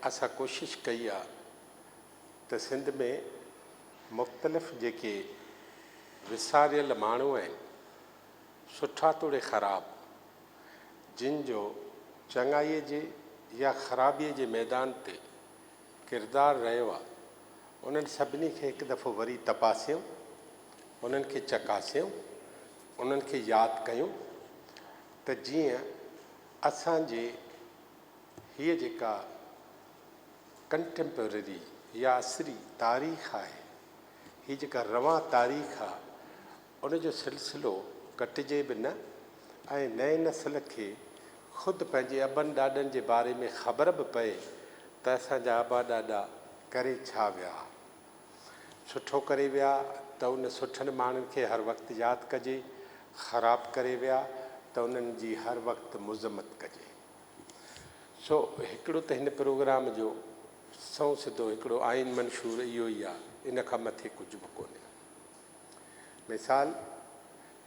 असां कोशिशि कई आहे त सिंध में मुख़्तलिफ़ जेके विसारियल माण्हू आहिनि, सुठा तोड़े ख़राब, जिन जो चङाईअ जे या ख़राबीअ जे मैदान ते किरदारु रहियो आहे, उन्हनि सभिनी खे हिकु दफ़ो वरी तपासियूं, उन्हनि खे चकासियूं, उन्हनि खे यादि कयूं त जीअं असांजे हीअ जेका कंटेम्पररी या असरी तारीख़ आहे, हीअ जेका रवां तारीख़ आहे, उनजो सिलसिलो कटिजे बि न ऐं नए नस्ल खे ख़ुदि पंहिंजे अबनि ॾाॾनि जे बारे में ख़बर बि पए त असांजा अबा ॾाॾा करे छा विया, सुठो करे विया त उन सुठनि माण्हुनि खे हर वक़्तु यादि कजे, ख़राबु करे विया त उन्हनि जी हर वक़्तु मुज़मत कजे। सो हिकिड़ो त हिन प्रोग्राम जो सौ सिधो हिकिड़ो आइन मंशूर इहो ई आहे, इन खां मथे कुझु बि कोन्हे। मिसाल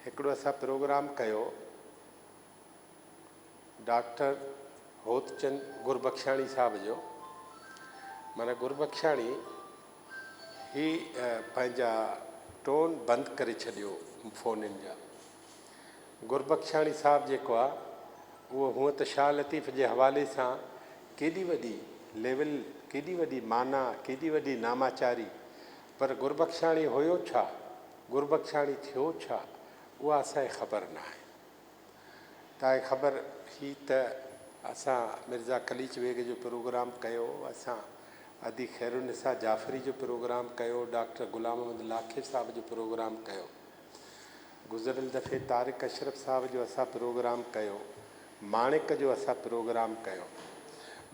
हिकिड़ो असां प्रोग्राम कयो डॉक्टर होतचंद गुरबख्शाणी साहब जो। माना गुरबख्शाणी ही पंहिंजा टोन बंदि करे छॾियो फ़ोननि जा। गुरबख्शाणी साहब जेको आहे उहो हूअं त शाह लतीफ़ जे हवाले सां केॾी वॾी लेवल, केॾी वॾी माना, केॾी वॾी नामाचारी, पर गुरबख्शाणी हुयो छा, गुरबख्शाणी थियो छा, उहा असांखे ख़बर न आहे। तव्हांखे ख़बर ही त असां मिर्ज़ा खलीच बेग जो प्रोग्राम कयो, असां अदी ख़ैरुनिसा जाफ़री जो प्रोग्राम कयो, डॉक्टर ग़ुलाम अहमद लाखे साहब जो प्रोग्राम कयो, गुज़िरियल दफ़े तारिक अशरफ साहब जो असां प्रोग्राम कयो, माणिक जो असां प्रोग्राम कयो।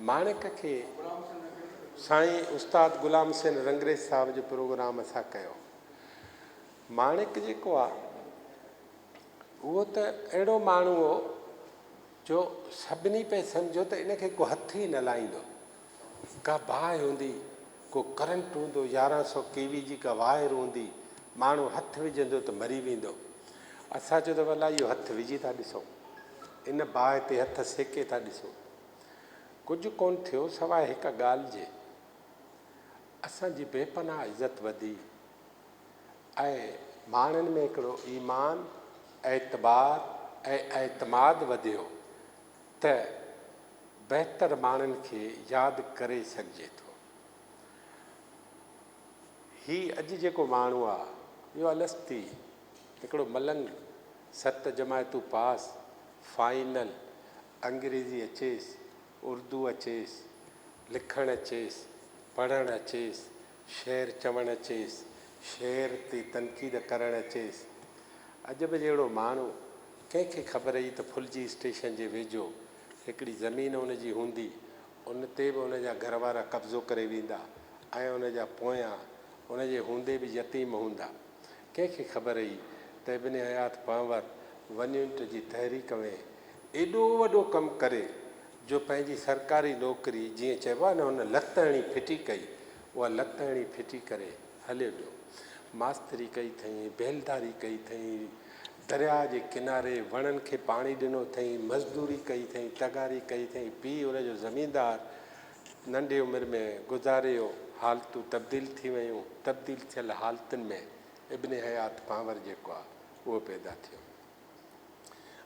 माणिक खे साईं उस्ताद ग़ुलाम हुसैन रंगरेज साहब जो प्रोग्राम असां कयो। माणिक जेको आहे उहो त अहिड़ो माण्हू हो जो सभिनी पे सम्झो त इनखे को हथ ई न लाहींदो, का बाहि हूंदी, को करंट हूंदो, 1100 केवी जी का वायर हूंदी, माण्हू हथु विझंदो त मरी वेंदो। असां चयो त भला इहो हथु विझी था ॾिसूं, इन बाहि ते हथु सेके था ॾिसूं, कुझु कोन थियो सवाइ हिकु ॻाल्हि जे, असांजी बेपनाह इज़त वधी ऐं माण्हुनि में हिकिड़ो ईमान, एतबार ऐं एतमाद वधियो त बहितर माण्हुनि खे यादि करे सघिजे थो। हीउ अॼु जेको माण्हू आहे इहो अलस्ती हिकिड़ो मलंग, 7 जमायतूं पास, फाइनल, अंग्रेज़ी अचेसि, उर्दू अचेसि, लिखणु अचेसि, पढ़णु अचेसि, शेर चवणु अचेसि, शेर ते तनक़ीद करणु अचेसि। अॼु बि जहिड़ो माण्हू, कंहिंखे ख़बर हुई त फुलजी स्टेशन जे वेझो हिकिड़ी ज़मीन उनजी हूंदी, उन ते बि उनजा घर वारा कब्ज़ो करे वेंदा ऐं उनजा पोयां उनजे हूंदे बि यतीम हूंदा। कंहिंखे ख़बर हुई त इब्न हयात पांवर वञुंट जी तहरीक में एॾो वॾो कमु करे जो पंहिंजी सरकारी नौकिरी, जीअं चइबो आहे न, हुन लत हणी फिटी कई, उहा लत हणी फिटी करे हलियो वियो। मास्तरी कई अथई, बेलदारी कई अथई, दरिया जे किनारे वणनि खे पाणी ॾिनो अथई, मज़दूरी कई अथई, तगारी कई अथई। पीउ उनजो ज़मीनदार नंढे उमिरि में गुज़ारे वियो, हालतूं तब्दील थी वियूं, तब्दील थियल हालतुनि में इब्न हयात पांवर जेको आहे उहो पैदा थियो।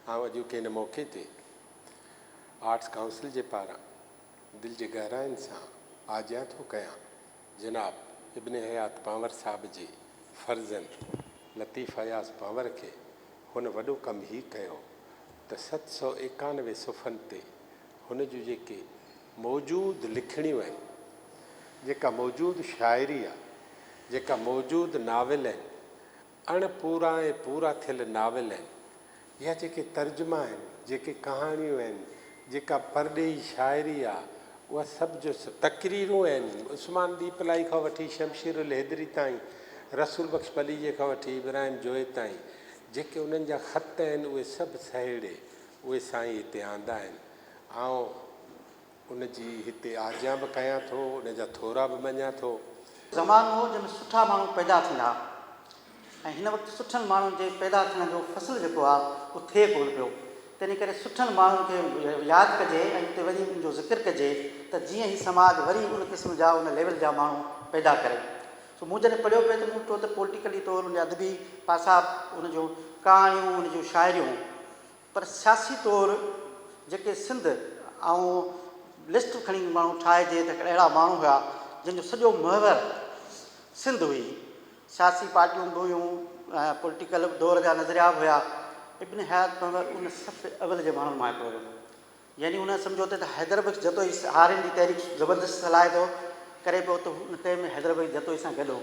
ऐं अॼु कंहिं मौक़े ते आर्ट्स काउंसिल जे पारां दिलि जे गहराइनि सां आजियां थो कयां जनाब इब्न हयात पांवर साहब जे फ़र्ज़नि लतीफ़ अयाज़ पांवर खे। हुन वॾो कमु ही कयो त 791 सुफ़नि ते हुन जूं जेके मौजूदु लिखणियूं आहिनि, जेका मौजूदु शाइरी आहे, जेका मौजूदु नाविल आहिनि, अणपूरा ऐं पूरा थियल नाविल आहिनि, या जेके तर्जुमा आहिनि, जेके कहाणियूं आहिनि, जेका परॾेही शाइरी आहे, उहा सभु जो तक़रीरूं आहिनि। उस्मान दीपलाई खां वठी शमशीर उल हैदरी ताईं, रसूल बख्श पलीअ खां वठी इब्राहिम जोए ताईं जेके उन्हनि जा ख़त आहिनि, उहे सभु सहेड़े उहे साईं हिते आंदा आहिनि। ऐं उनजी हिते आजियां बि कयां थो, उनजा थोरा बि मञां थो। ज़मानो हो जंहिंमें सुठा माण्हू पैदा थींदा ऐं हिन वक़्तु सुठनि माण्हुनि जे पैदा थियण जो फ़सुलु जेको आहे उहो थिए कोन पियो। तंहिं करे सुठनि माण्हुनि खे यादि कजे ऐं उते वञी उनजो ज़िक्र कजे त जीअं ई समाज वरी उन क़िस्म जा उन लेवल जा माण्हू पैदा करे। सो मूं जॾहिं पढ़ियो पियो त मूं ॾिठो त पॉलिटिकली तौरु उन अदबी पासा उनजो कहाणियूं उनजूं शाइरियूं, पर सियासी तौरु जेके सिंध ऐं लिस्ट खणी माण्हू ठाहिजे त अहिड़ा माण्हू हुआ जंहिंजो सॼो महवर सिंध हुई। सियासी पार्टियूं बि हुयूं, पॉलिटिकल दौर जा नज़रिया बि हुआ। इब्न हयात पंवर उन सफ़े अवल जे माण्हुनि मां हिकिड़ो हुयो। यानी उन सम्झो त हैदर बख़्श जतोई हारियुनि जी तहरीक ज़बरदस्त हलाए थो करे पियो, त उन टाइम में हैदर बख़्श जतोई सां गॾु हो।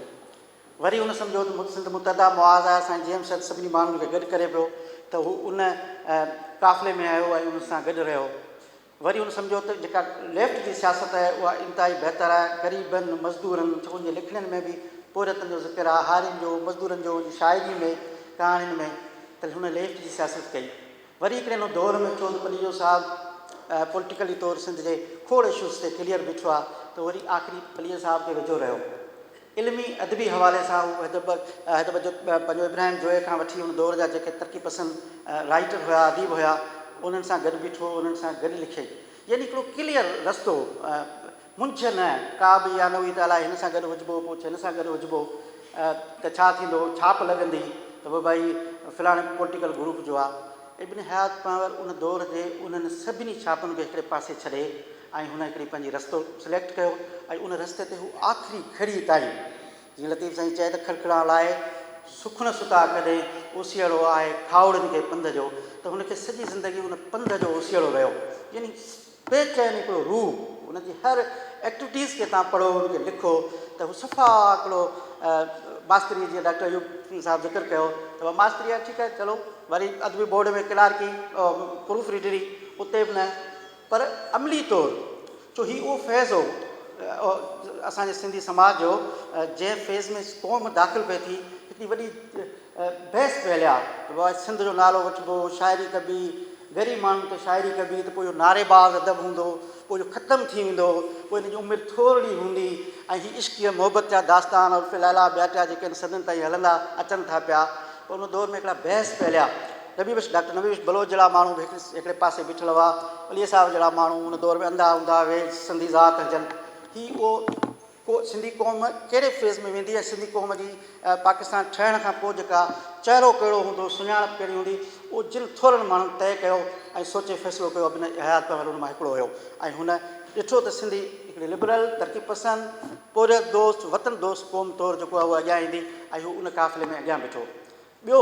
वरी उन सम्झो त सिंध मुतदा मुआज़ आहे, साईं जेम्स सभिनी माण्हुनि खे गॾु करे पियो, त हू उन काफ़िले में आयो ऐं उन सां गॾु रहियो। वरी उन सम्झो त जेका लेफ्ट जी सियासत आहे उहा इंतिहाई बहितर आहे, ग़रीबनि मज़दूरनि, छो उनजे लिखणनि में बि पोरतनि जो ज़िक्र आहे, हारियुनि जो मज़दूरनि जो, शाइरी में कहाणियुनि में, त हुन लेफ्ट जी सियासत कई। वरी हिकिड़े हिन दौर में चो त पलीजो साहिबु पॉलिटिकली तौरु सिंध जे खोड़ इशूज़ ते क्लियर बीठो आहे, त वरी आख़िरी पलीअ साहिब खे वेझो रहियो। इल्मी अदबी हवाले सां हू हैदर जो पंहिंजो इब्राहिम जोए खां वठी उन दौर जा जेके तरक़ी पसंदि राइटर हुआ, अदीब हुआ, उन्हनि सां गॾु बीठो, उन्हनि सां गॾु लिखे। यानी हिकिड़ो क्लियर रस्तो, मुंझ न का बि या न हुई त अलाए हिन सां गॾु हुजिबो, पोइ हिन सां गॾु हुजिबो, त छा थींदो, छाप लॻंदी त पोइ भई फ़लाणे पॉलिटिकल ग्रुप जो आहे। इब्न हयात पंवर उन दौर जे उन्हनि सभिनी छापनि खे हिकिड़े पासे छॾे ऐं हुन हिकिड़ी पंहिंजी रस्तो सिलेक्ट कयो ऐं उन रस्ते ते हू आख़िरी घड़ी ताईं, जीअं लतीफ़ साईं चए त खड़खड़ा लाइ सुखण सुता कॾहिं ओसियड़ो आहे खावड़नि खे पंध जो, त हुनखे सॼी ज़िंदगी उन पंध जो ओसियड़ो रहियो। यानी बेचैन हिकिड़ो रूह, उनजी हर एक्टिविटीज़ खे तव्हां पढ़ो, उनखे लिखो, त हू सफ़ा हिकिड़ो मास्तरी, जीअं डॉक्टर अयूब साहिबु ज़िक्र कयो त मास्तरी आहे, ठीकु आहे, चलो वरी अदबी बोर्ड में क्लार्की प्रूफ रीडरी उते बि न, पर अमली तौरु छो ही उहो फैज़ हो असांजे सिंधी समाज जो जंहिं फेज़ में क़ौम दाख़िल पए थी, हिकिड़ी वॾी बहस पई हलिया त भाई सिंध जो नालो वठिबो, शाइरी कबी, ग़रीब माण्हुनि ते शाइरी कबी त पोइ इहो नारेबाज़ अदब हूंदो, पोइ इहो ख़तमु थी वेंदो, पोइ हिन जी उमिरि थोरी हूंदी ऐं हीअ इश्क़ मोहबत जा दास्तान और फ़िलहाल ॿिया टिया जेके सदन ताईं हलंदा अचनि था पिया। पोइ उन दौर में हिकिड़ा बहस पई हलिया। डॉक्टर नबी बलोच जहिड़ा माण्हू हिकिड़े पासे बीठल हुआ, अलीअ साहिब जहिड़ा माण्हू उन दौर में अंधा हूंदा हुए, सिंधी ज़ात हुजनि। ही उहो को सिंधी क़ौम कहिड़े फेज़ में वेंदी आहे, सिंधी क़ौम जी पाकिस्तान ठहण खां पोइ जेका चहिरो कहिड़ो हूंदो, सुञाणप कहिड़ी हूंदी, उहो जिन थोरनि माण्हुनि तइ कयो ऐं सोचे फ़ैसिलो कयो। इब्न हयात पंवर हुन मां हिकिड़ो हुयो ऐं हुन ॾिठो त सिंधी हिकिड़ी लिबरल, तरक़ी पसंदि, पोरियत दोस्त, वतन दोस्त क़ौम तौरु जेको आहे उहो अॻियां ईंदी ऐं हू उन काफ़िले में अॻियां बीठो। ॿियो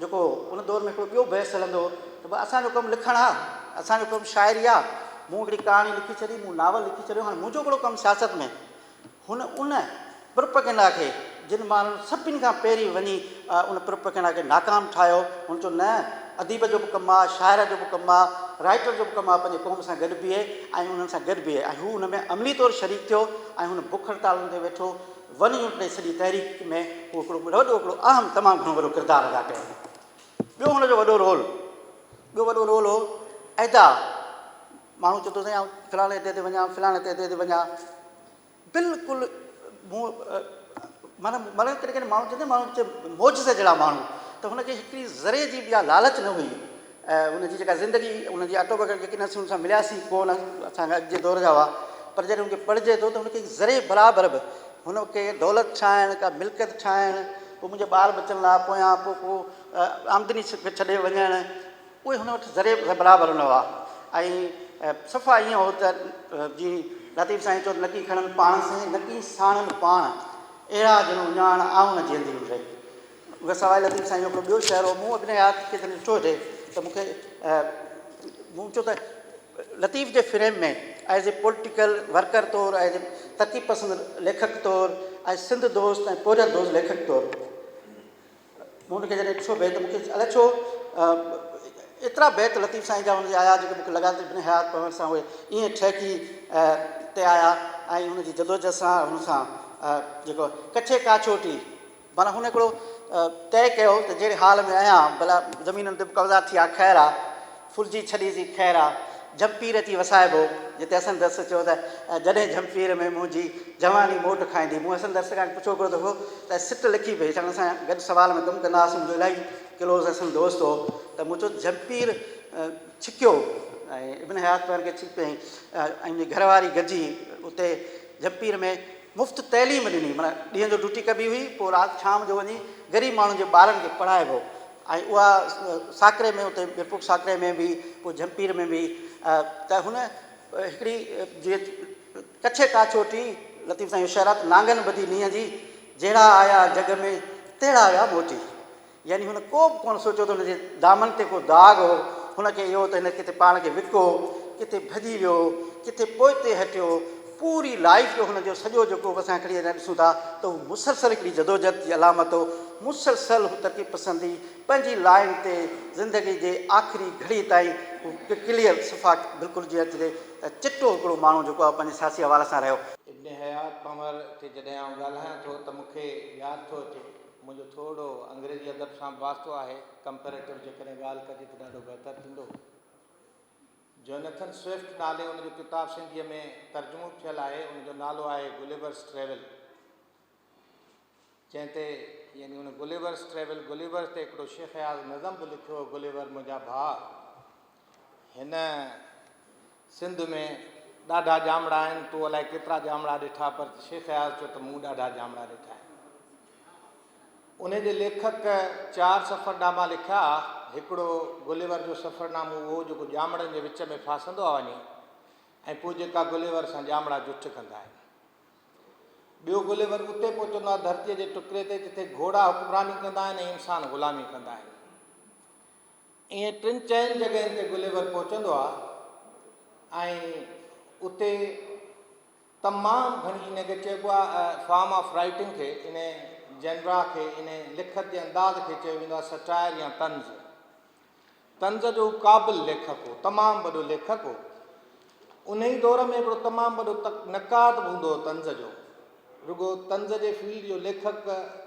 जेको उन दौर में हिकिड़ो ॿियो बहस हलंदो त भई असांजो कमु लिखणु आहे, असांजो कमु शाइरी आहे, मूं हिकिड़ी कहाणी लिखी छॾी, मूं नावल लिखी छॾियो, हाणे मुंहिंजो हिकिड़ो कमु सियासत में। हुन उन प्रोपेगेंडा खे, जिन माण्हुनि सभिनी खां पहिरीं वञी उन प्रोपेगेंडा खे नाकाम ठाहियो, हुन चयो न, अदीब जो बि कमु आहे, शाइर जो बि कमु आहे, राइटर जो बि कमु आहे, पंहिंजे क़ौम सां गॾु बीहे ऐं उन्हनि सां गॾु बीहे। ऐं हू हुन में अमली तौरु शरीक थियो ऐं हुन बुख हड़तालुनि ते वेठो, वन यूनिट सॼी तहरीक में उहो हिकिड़ो वॾो हिकिड़ो अहम तमामु घणो वॾो किरदारु अदा कयो। ॿियो हुनजो वॾो रोल हो ऐदा। माण्हू चए थो साईं फ़लाणे हिते ते वञा, फ़लाणे हिते ते वञा, बिल्कुलु मूं माना कॾहिं माण्हू चवंदा माण्हू चए मौजज़े जहिड़ा माण्हू, त हुनखे हिकिड़ी ज़रे जी बि लालच न हुई। हुनजी जेका ज़िंदगी, हुनजी ऑटोबायोग्राफी जेकी नसीं हुन सां मिलियासीं कोन, असांखे अॻिए दौर जा हुआ, पर जॾहिं हुनखे पढ़िजे थो त हुनखे ज़रे बराबरि बि हुनखे दौलत ठाहिणु, का मिल्कियत ठाहिणु, पोइ मुंहिंजे ॿार बचनि लाइ पोयां पोइ आमदनी छॾे वञणु, उहे हुन वटि ज़रे बराबरि न हुआ। ऐं सफ़ा ईअं हो त जीअं लतीफ़ साईं चयो, नकी खणनि पाण सां, नकी साणनि पाण, अहिड़ा ॼण उञाण आऊं न जीअंदी हुजे। उहा सवाइ लतीफ़ साईं जो हिकिड़ो ॿियो शहर हो, मूं अपने यादि खे जॾहिं ॾिठो हुजे त मूंखे मूं चयो त लतीफ़ जे फ्रेम में एज़ ए पॉलिटिकल वर्कर तौरु, एज़ ए तरक़ी पसंदि लेखक तौरु, ऐं सिंध दोस्त ऐं पोरियत दोस्त लेखक तौरु मूं हुनखे जॾहिं ॾिठो पिए त मूंखे अलाए छो एतिरा बैत लतीफ़ साईं जा हुनजा आया जेके मूंखे लॻा त इब्न हयात पंवर सां उहे ईअं ठहकी ते आया ऐं हुनजी जदोजहद सां हुन सां जेको कचे काछोटी, माना हुन हिकिड़ो तइ कयो त जहिड़े हाल में आहियां, भला ज़मीनुनि ते बि कब्ज़ा थी आहे, ख़ैरु आहे, फुलिजी छॾीसीं, ख़ैरु आहे, जंपीर अची वसाइबो, जिते हसन दर्स चयो त जॾहिं जंपीर में मुंहिंजी जवानी मोट खाईंदी। मूं हसन दर्स खां पुछो पियो दफ़ो त सिट लिखी पई, चवण सां गॾु सवाल में कमु कंदा हुआसीं, मुंहिंजो इलाही क्लोज़ असन दोस्त हो त मूं चयो जंपीर छिकियो ऐं इब्न हयात पाण खे छिक पियईं ऐं मुंहिंजी घरवारी गॾिजी उते जंपीर में मुफ़्त तइलीम ॾिनी माना ॾींहं जो ड्यूटी कबी हुई पोइ राति शाम जो वञी ग़रीब माण्हुनि जे ॿारनि खे पढ़ाइबो ऐं उहा साकरे में उते बिरपुर साकरे में बि पोइ जंपीर में बि त हुन हिकिड़ी जीअं कच्छे काछोटी लतीफ़ साईं इशारत नांगन ॿधी नीअं जी जहिड़ा आया जग में तहिड़ा आया मोटी यानी हुन को बि कोन सोचियो त हुनजे दामन ते को दाग हो हुनखे इहो त हिन किथे पाण खे विको किथे भॼी वियो किथे पोइते हटियो पूरी लाइफ जो हुनजो सॼो जेको असां खणी अञा ॾिसूं था त उहो मुसलसल हिकिड़ी जदोजहद जी अलामत हो मुसलसल तरक़ी पसंदी पंहिंजी लाइन ते ज़िंदगी जे आख़िरी घड़ी ताईं क्लियर सफ़ा बिल्कुलु जीअं चए त चिटो हिकिड़ो माण्हू जेको आहे पंहिंजे सियासी हवाले सां रहियो। इब्न हयात पंवर ते जॾहिं आउं ॻाल्हायां थो त मूंखे यादि थो अचे मुंहिंजो थोरो अंग्रेज़ी अदब सां वास्तो आहे कंपेरेटिव जेकॾहिं ॻाल्हि कजे त ॾाढो बहितरु थींदो। जोनेथन स्विफ्ट नाले उनजो किताबु सिंधीअ में तर्जुमो थियलु आहे उनजो नालो आहे गुलिवर्स ट्रेवल जंहिं ते यानी उन गुलिवर्स ट्रेवल गुलिवर्स ते हिकिड़ो शेख आज़ नज़म बि लिखियो हो गुलिवर मुंहिंजा भाउ हिन सिंध में ॾाढा जामड़ा आहिनि तूं अलाए केतिरा जामड़ा ॾिठा पर शेख आज़ चयो त मूं ॾाढा जामड़ा ॾिठा आहिनि। उन जे लेखक 4 सफ़रनामा लिखिया हिकिड़ो गुलिवर जो सफ़रनामो उहो जेको जामड़नि जे विच में फासंदो आहे वञी ऐं पोइ जेका गुलिवर सां जामड़ा जुठ कंदा आहिनि। ॿियो गुलिवर उते पहुचंदो आहे धरतीअ जे टुकड़े ते जिथे घोड़ा हुकुमरानी कंदा आहिनि ऐं इंसान ग़ुलामी कंदा आहिनि। ईअं 3-4 जॻहियुनि ते गुलिवर पहुचंदो आहे ऐं उते तमामु घणी इनखे चइबो आहे फॉर्म ऑफ राइटिंग खे इन जनरा खे इन लिखत जे अंदाज़ खे चयो वेंदो आहे सटायर या तंज़ जो क़ाबिल लेखक हो तमामु वॾो लेखक हो। उन ई दौर में हिकिड़ो तमामु वॾो नक़ाद बि हूंदो हो तंज़ जो रुगो तंज़ जे फील्ड जो लेखक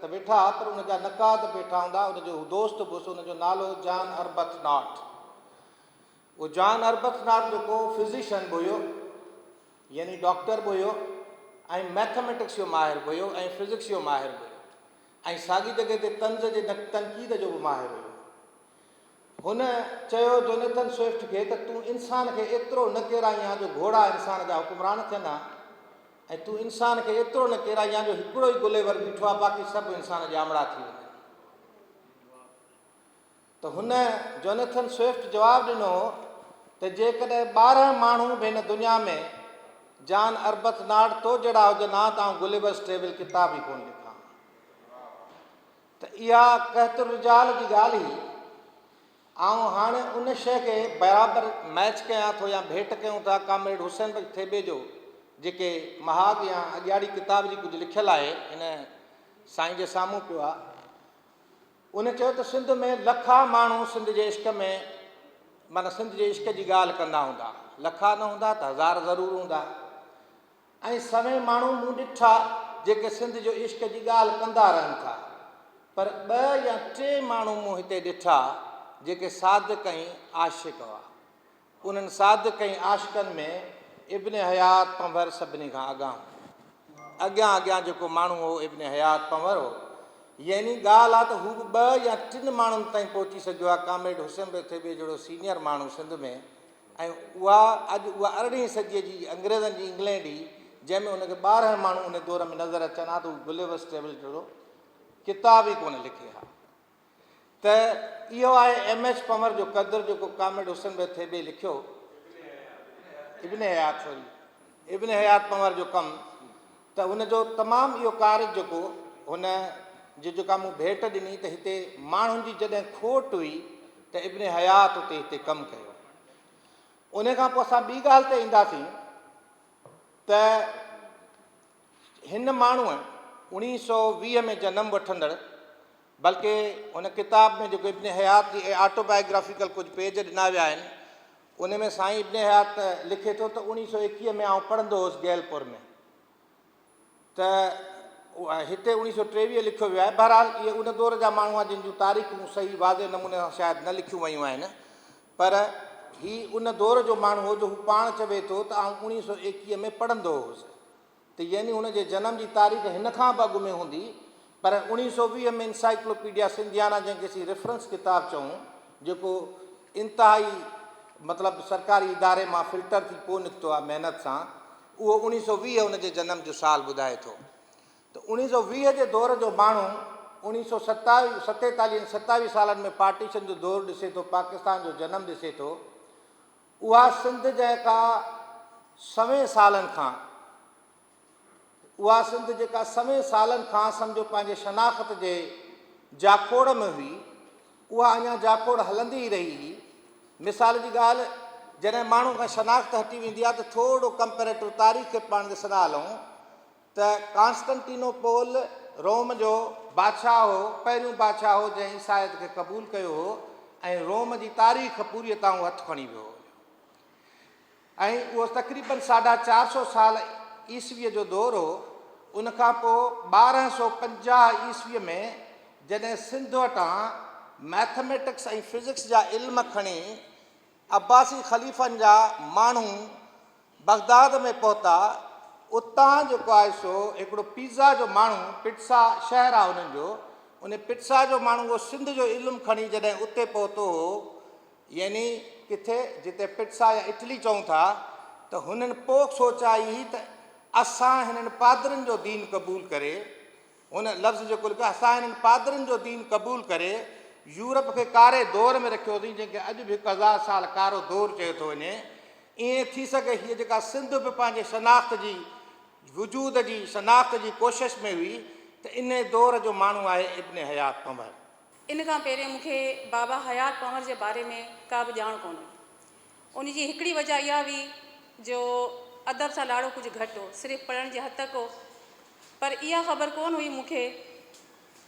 त वेठा पर उनजा नक़ाद वेठा हूंदा उनजो दोस्त बि हुओसि उनजो नालो जॉन अर्बथनॉट। उहो जॉन अर्बथनॉट जेको फिज़िशियन बि हुयो यानी डॉक्टर बि हुयो ऐं मैथमेटिक्स जो माहिर बि हुयो ऐं फिज़िक्स जो माहिर बि हुयो ऐं साॻी जॻह ते तंज़ जे तनक़ीद जो बि माहिर हुयो। हुन चयो जोनेथन स्विफ्ट खे त तूं इंसान खे एतिरो न किराई आहे जो घोड़ा इंसान जा हुकुमरान थियनि हा ऐं तूं इंसान खे एतिरो न किराई आहे जो हिकिड़ो ई गुलिवर बीठो आहे बाक़ी सभु इंसान जामड़ा थी वञनि। त हुन जोनेथन स्विफ्ट जवाबु ॾिनो त जेकॾहिं 12 माण्हू बि हिन दुनिया में जॉन अर्बथनॉट तो जहिड़ा हुजनि हा त आउं गुलिवर्स ट्रेवल किताब ई कोन लिखां। त इहा कहतुर रिजाल जी ॻाल्हि ई ऐं हाणे उन शइ खे बराबरि मैच कयां थो या भेट कयूं था कामरेड हुसैन थेबे जो जेके महाग या अॻियाड़ी किताब जी कुझु लिखियलु आहे इन साईं जे साम्हूं पियो आहे। उन चयो त सिंध में लखा माण्हू सिंध जे इश्क में माना सिंध जे इश्क जी ॻाल्हि कंदा हूंदा लखा न हूंदा त हज़ार ज़रूरु हूंदा ऐं सभई माण्हू मूं ॾिठा जेके सिंध जो इश्क जी ॻाल्हि कंदा रहनि था पर 2 या 3 माण्हू मूं हिते ॾिठा जेके सादिक़ ऐं आशिक़ हुआ। उन्हनि सादिक़ ऐं आशिक़नि में इब्न हयात पंवर सभिनी खां अॻियां जेको माण्हू हो इब्न हयात पंवर हो यानी ॻाल्हि आहे त हू 2 या 3 माण्हुनि ताईं पहुची सघियो आहे कामरेड हुसैन थेबे जहिड़ो सीनियर माण्हू सिंध में ऐं उहा 18वीं सदीअ जी अंग्रेज़नि जी इंग्लैंड ई जंहिंमें उनखे 12 माण्हू उन दौर में नज़र अचनि हा त हू गुलिवर्स ट्रेवल जहिड़ो किताब ई कोन लिखे हा। त इहो आहे MS पंवर जो क़दुरु जेको कामरेड हुसैन थेबे लिखियो इब्न हयात पंवर जो कमु त हुनजो तमामु इहो कारज जेको हुन जी जेका मूं भेट ॾिनी त हिते माण्हुनि जी जॾहिं खोट हुई त इब्न हयात उते हिते कमु कयो। उन खां पोइ असां ॿी ॻाल्हि ते ईंदासीं त हिन माण्हूअ 1920 में जनमु वठंदड़ बल्कि हुन किताब में जेको इब्न हयात जी ऑटोबायोग्राफिकल कुझु पेज ॾिना विया आहिनि उन में साईं इब्न हयात लिखे थो त 1921 में आउं पढ़ंदो हुउसि गैलपुर में त हिते 1923 लिखियो वियो आहे। बहरहाल इहे उन दौर जा माण्हू जिन जूं तारीख़ूं सही वाज़े नमूने सां शायदि न लिखियूं वयूं आहिनि पर ही उन दौर जो माण्हू हो जो हू पाण चवे थो त आउं 1921 में पढ़ंदो हुउसि त यानी हुनजे जनम जी तारीख़ हिन खां बि अॻु में हूंदी पर 1920 में इंसाइक्लोपीडिया सिंधियाना जंहिंखे असीं रेफरेंस किताब चऊं, जेको इंतिहाई मतिलबु सरकारी इदारे मां फिल्टर थी पोइ निकितो आहे महिनत सां, उहो 1920 उन जे जनम जो साल ॿुधाए थो। त 1920 जे दौर जो माण्हू 1947 सालनि में पार्टीशन जो दौरु ॾिसे थो, पाकिस्तान जो जनमु ॾिसे थो। उहा सिंध जेका सवें सालनि खां सम्झो पंहिंजे शनाख़त जे जाखोड़ में हुई, उहा अञा जाखोड़ हलंदी ई रही हुई। मिसाल जी ॻाल्हि, जॾहिं माण्हू खां शनाख़त हटी वेंदी आहे त थोरो कंपेरेटिव तारीख़ खे पाण ॾिसंदा हलूं त कॉन्स्टेंटिनोपल रोम जो बादशाह हो, पहिरियों बादशाह हो जंहिं ईसाइत खे क़बूलु कयो हो, ऐं रोम जी तारीख़ पूरी तां हथु खणी वियो हो। ऐं उहो तक़रीबन 450 साल ईसवीअ जो दौरु हो। उनखां पोइ 1250 ईस्वीअ में जॾहिं सिंध वटां मैथमेटिक्स ऐं फिज़िक्स जा इल्म खणी अब्बासी ख़लीफ़नि जा माण्हू बगदाद में पहुता, उतां जेको आहे सो हिकिड़ो पिज़ा जो माण्हू, पिट्सा शहरु आहे उन्हनि जो, उन पिट्सा जो माण्हू उहो सिंध जो इल्मु खणी जॾहिं उते पहुतो हो, यानी किथे जिते पिट्सा या इटली चऊं था, त हुननि पोइ सोचाई त असां हिननि पादरनि जो दीन क़बूलु करे, हुन लफ़्ज़ जेको लिखियो, असां हिननि पादरनि जो दीन क़बूलु करे यूरोप खे कारे दौर में रखियो अथई, जंहिंखे अॼु बि 1000 साल कारो दौरु चयो थो वञे। ईअं थी सघे हीअ जेका सिंध बि पंहिंजे शनाख़्त जी, वजूद जी शनाख़्त जी कोशिशि में हुई, त इन दौर जो माण्हू आहे इब्न हयात पंवर। इन खां पहिरियों मूंखे बाबा हयात पंवर जे बारे में का बि ॼाण कोन हुई। उन जी हिकिड़ी वजह इहा हुई जो अदब सां लाड़ो कुझु घटि हो, सिर्फ़ु पढ़ण जे हद तक हो। पर इहा ख़बर कोन हुई मूंखे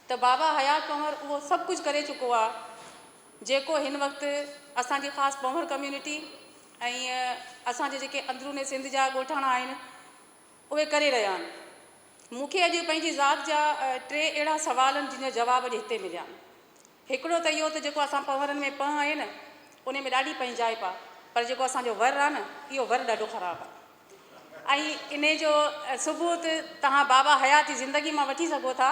त बाबा हयात पंवर उहो सभु कुझु करे चुको आहे जेको हिन वक़्तु असांजी ख़ासि पंवर कम्यूनिटी ऐं असांजे जेके अंदरूने सिंध जा ॻोठाणा आहिनि उहे करे रहिया आहिनि। मूंखे अॼु पंहिंजी ज़ात जा 3 अहिड़ा सवालनि जिन जा जवाब अॼु हिते मिलिया आहिनि। हिकिड़ो त इहो त जेको असां पंवरनि में प आहे न, उन में ॾाढी पंहिंजाइप आहे, पर जेको असांजो वर आहे न, इहो वर ॾाढो ख़राबु आहे। ऐं इन जो सबूत तव्हां बाबा हयात जी ज़िंदगी मां वठी सघो था।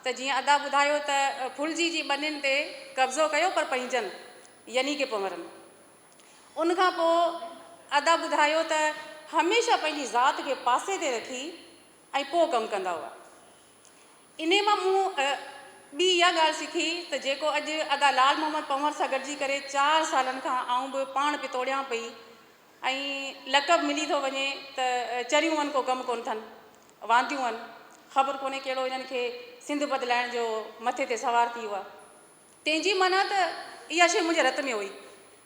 त जीअं अदा ॿुधायो त फुलजी जी ॿनियुनि ते कब्ज़ो कयो पर पंहिंजनि, यानी की पंवरनि। उनखां पोइ अदा ॿुधायो त हमेशह पंहिंजी ज़ात खे पासे ते रखी ऐं पोइ कमु कंदा हुआ। इन मां मूं ॿी इहा ॻाल्हि सिखी त जेको अॼु अदा लाल मोहम्मद पंवर सां गॾिजी करे 4 सालनि खां आऊं बि पाण पितोड़ियां पई ऐं लक़ब मिली थो वञे त चरियूं आहिनि, को कमु कोन अथनि, वांदियूं आहिनि, ख़बर कोन्हे कहिड़ो हिननि खे सिंध बदिलाइण जो मथे ते सवार थी वियो आहे। तंहिंजी माना त इहा शइ मुंहिंजे रत में हुई।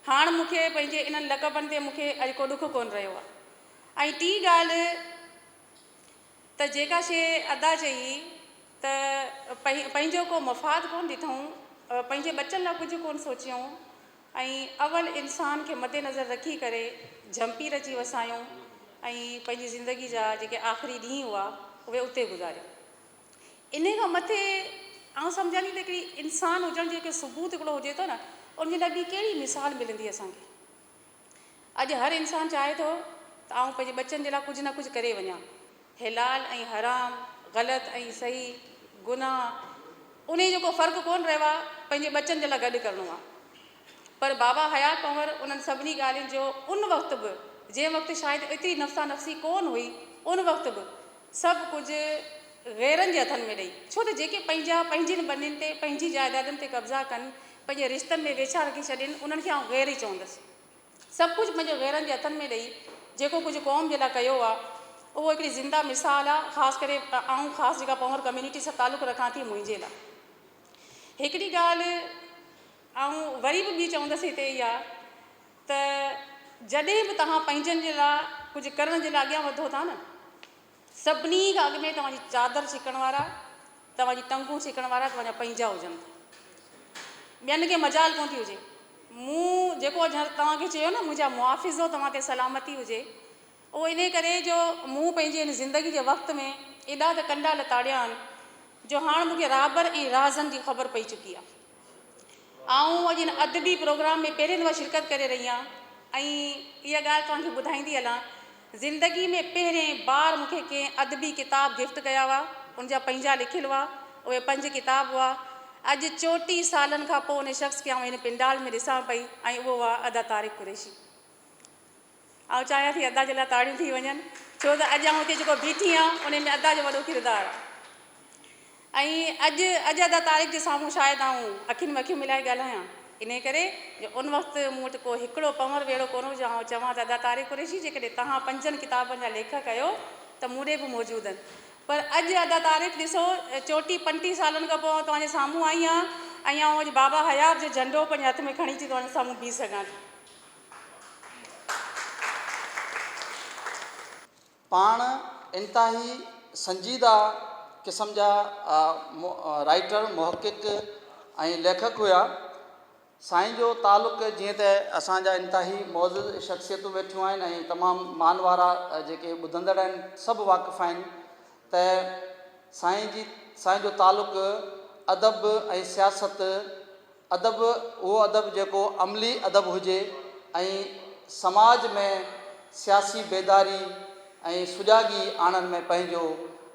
हाणे मूंखे पंहिंजे इन्हनि लक़बनि ते मूंखे अॼु को ॾुख कोन रहियो आहे। ऐं टी ॻाल्हि त जेका शइ अदा चई त पंहिंजो को मफ़ाद कोन ॾिठूं, पंहिंजे बचनि लाइ कुझु कोन सोचियूं, ऐं अवल इंसान खे मद्देनज़र रखी करे झंपी रची वसायूं ऐं पंहिंजी ज़िंदगी जा जेके आख़िरी ॾींहं हुआ उहे उते गुज़ारिया। इन खां मथे आउं सम्झानी त हिकिड़ी इंसान हुजण जो हिकु सबूत हिकिड़ो हुजे थो न, उनजे लाइ ॿी कहिड़ी मिसाल मिलंदी असांखे। अॼु हर इंसानु चाहे थो त आउं पंहिंजे बचनि जे लाइ कुझु न कुझु करे वञा। हिलाल ऐं हराम, ग़लति ऐं सही, गुनाह, उन जेको फ़र्क़ु कोन रहियो आहे, पंहिंजे बचनि जे लाइ गॾु करिणो आहे। पर बाबा हयात पंवर उन्हनि सभिनी ॻाल्हियुनि जो उन वक़्तु बि, जंहिं वक़्तु शायदि एतिरी नफ़्सा नफ़्सी कोन हुई, उन वक़्तु बि सभु कुझु ग़ैरनि जे हथनि में ॾेई, छो त जेके पंहिंजनि ॿनियुनि ते, पंहिंजी जाइदादनि ते कब्ज़ा कनि, पंहिंजे रिश्तनि में वेछा रखी छॾनि, उन्हनि खे आउं ग़ैर ई चवंदसि। सभु कुझु पंहिंजो ग़ैरनि जे हथनि में ॾेई जेको कुझु क़ौम जे लाइ कयो आहे, उहो हिकिड़ी ज़िंदा मिसाल आहे। ख़ासि करे आउं ख़ासि जेका पंवर कम्यूनिटी सां तालुक़ु रखां थी, मुंहिंजे लाइ हिकिड़ी ॻाल्हि ऐं वरी बि ॿी चवंदसि हिते इहा त जॾहिं बि तव्हां पंहिंजनि जे लाइ कुझु करण जे लाइ अॻियां वधो था न, सभिनी खां अॻु में तव्हांजी चादर छिकण वारा, तव्हांजी टंगूं छिकण वारा तव्हांजा पंहिंजा हुजनि। ॿियनि खे मजाल कोन थी हुजे। मूं जेको तव्हांखे चयो न, मुंहिंजा मुआफ़िज़ो तव्हां ते सलामती हुजे, उहो इन करे जो मूं पंहिंजे हिन ज़िंदगी जे वक़्त में एॾा त कंडा लताड़िया आहिनि जो हाणे मूंखे राबर ऐं राज़नि जी ख़बर पई चुकी आहे। ऐं अॼु हिन अदबी प्रोग्राम में पहिरें दफ़ा शिरकत करे रही आहियां ऐं इहा ॻाल्हि तव्हांखे ॿुधाईंदी हलां, ज़िंदगी में पहिरें बार मूंखे कंहिं अदबी किताब गिफ्ट कया हुआ, उनजा पंहिंजा लिखियलु हुआ। उहे 5 किताब हुआ। अॼु 34 सालनि खां पोइ उन शख़्स खे हिन पिंडाल में ॾिसां पई ऐं उहो हुआ अदा तारिक कुरैशी। ऐं चाहियां थी अदा जे लाइ ताड़ियूं थी वञनि, छो त अॼु हुते जेको बीठी आहियां उन में अदा जो वॾो किरदारु आहे। ऐं अॼु अदा तारिक जे साम्हूं शायदि अखियुनि में अखियूं मिलाए ॻाल्हायां, इन करे जो उन वक़्तु मूं वटि को हिकिड़ो पवंर वेड़ो कोन हुजे ऐं चवां त अदा तारिक कुरैशी जेकॾहिं तव्हां 5 किताबनि जा लेखक आहियो त मूं ॾे बि मौजूदु आहिनि। पर अॼु अदा तारिक ॾिसो 34-35 सालनि खां पोइ तव्हांजे साम्हूं आई आहियां ऐं अॼु बाबा हयात जो झंडो पंहिंजे हथ में खणी थी तव्हांजे साम्हूं बीह सघां थी। पाण इंतिहाई संजीदा क़िस्म जा राइटर, मुहक़िक़ ऐं लेखक हुआ। साईं जो तालुक़ु जीअं त असांजा इंतिहाई मौजूद शख़्सियतूं वेठियूं आहिनि ऐं तमामु मान वारा जेके ॿुधंदड़ आहिनि सभु वाक़िफ़ आहिनि त साईं जो तालुक़ु अदब ऐं सियासत, अदब उहो अदब जेको अमली अदब हुजे ऐं समाज में सियासी बेदारी ऐं सुजाॻी आणण में पंहिंजो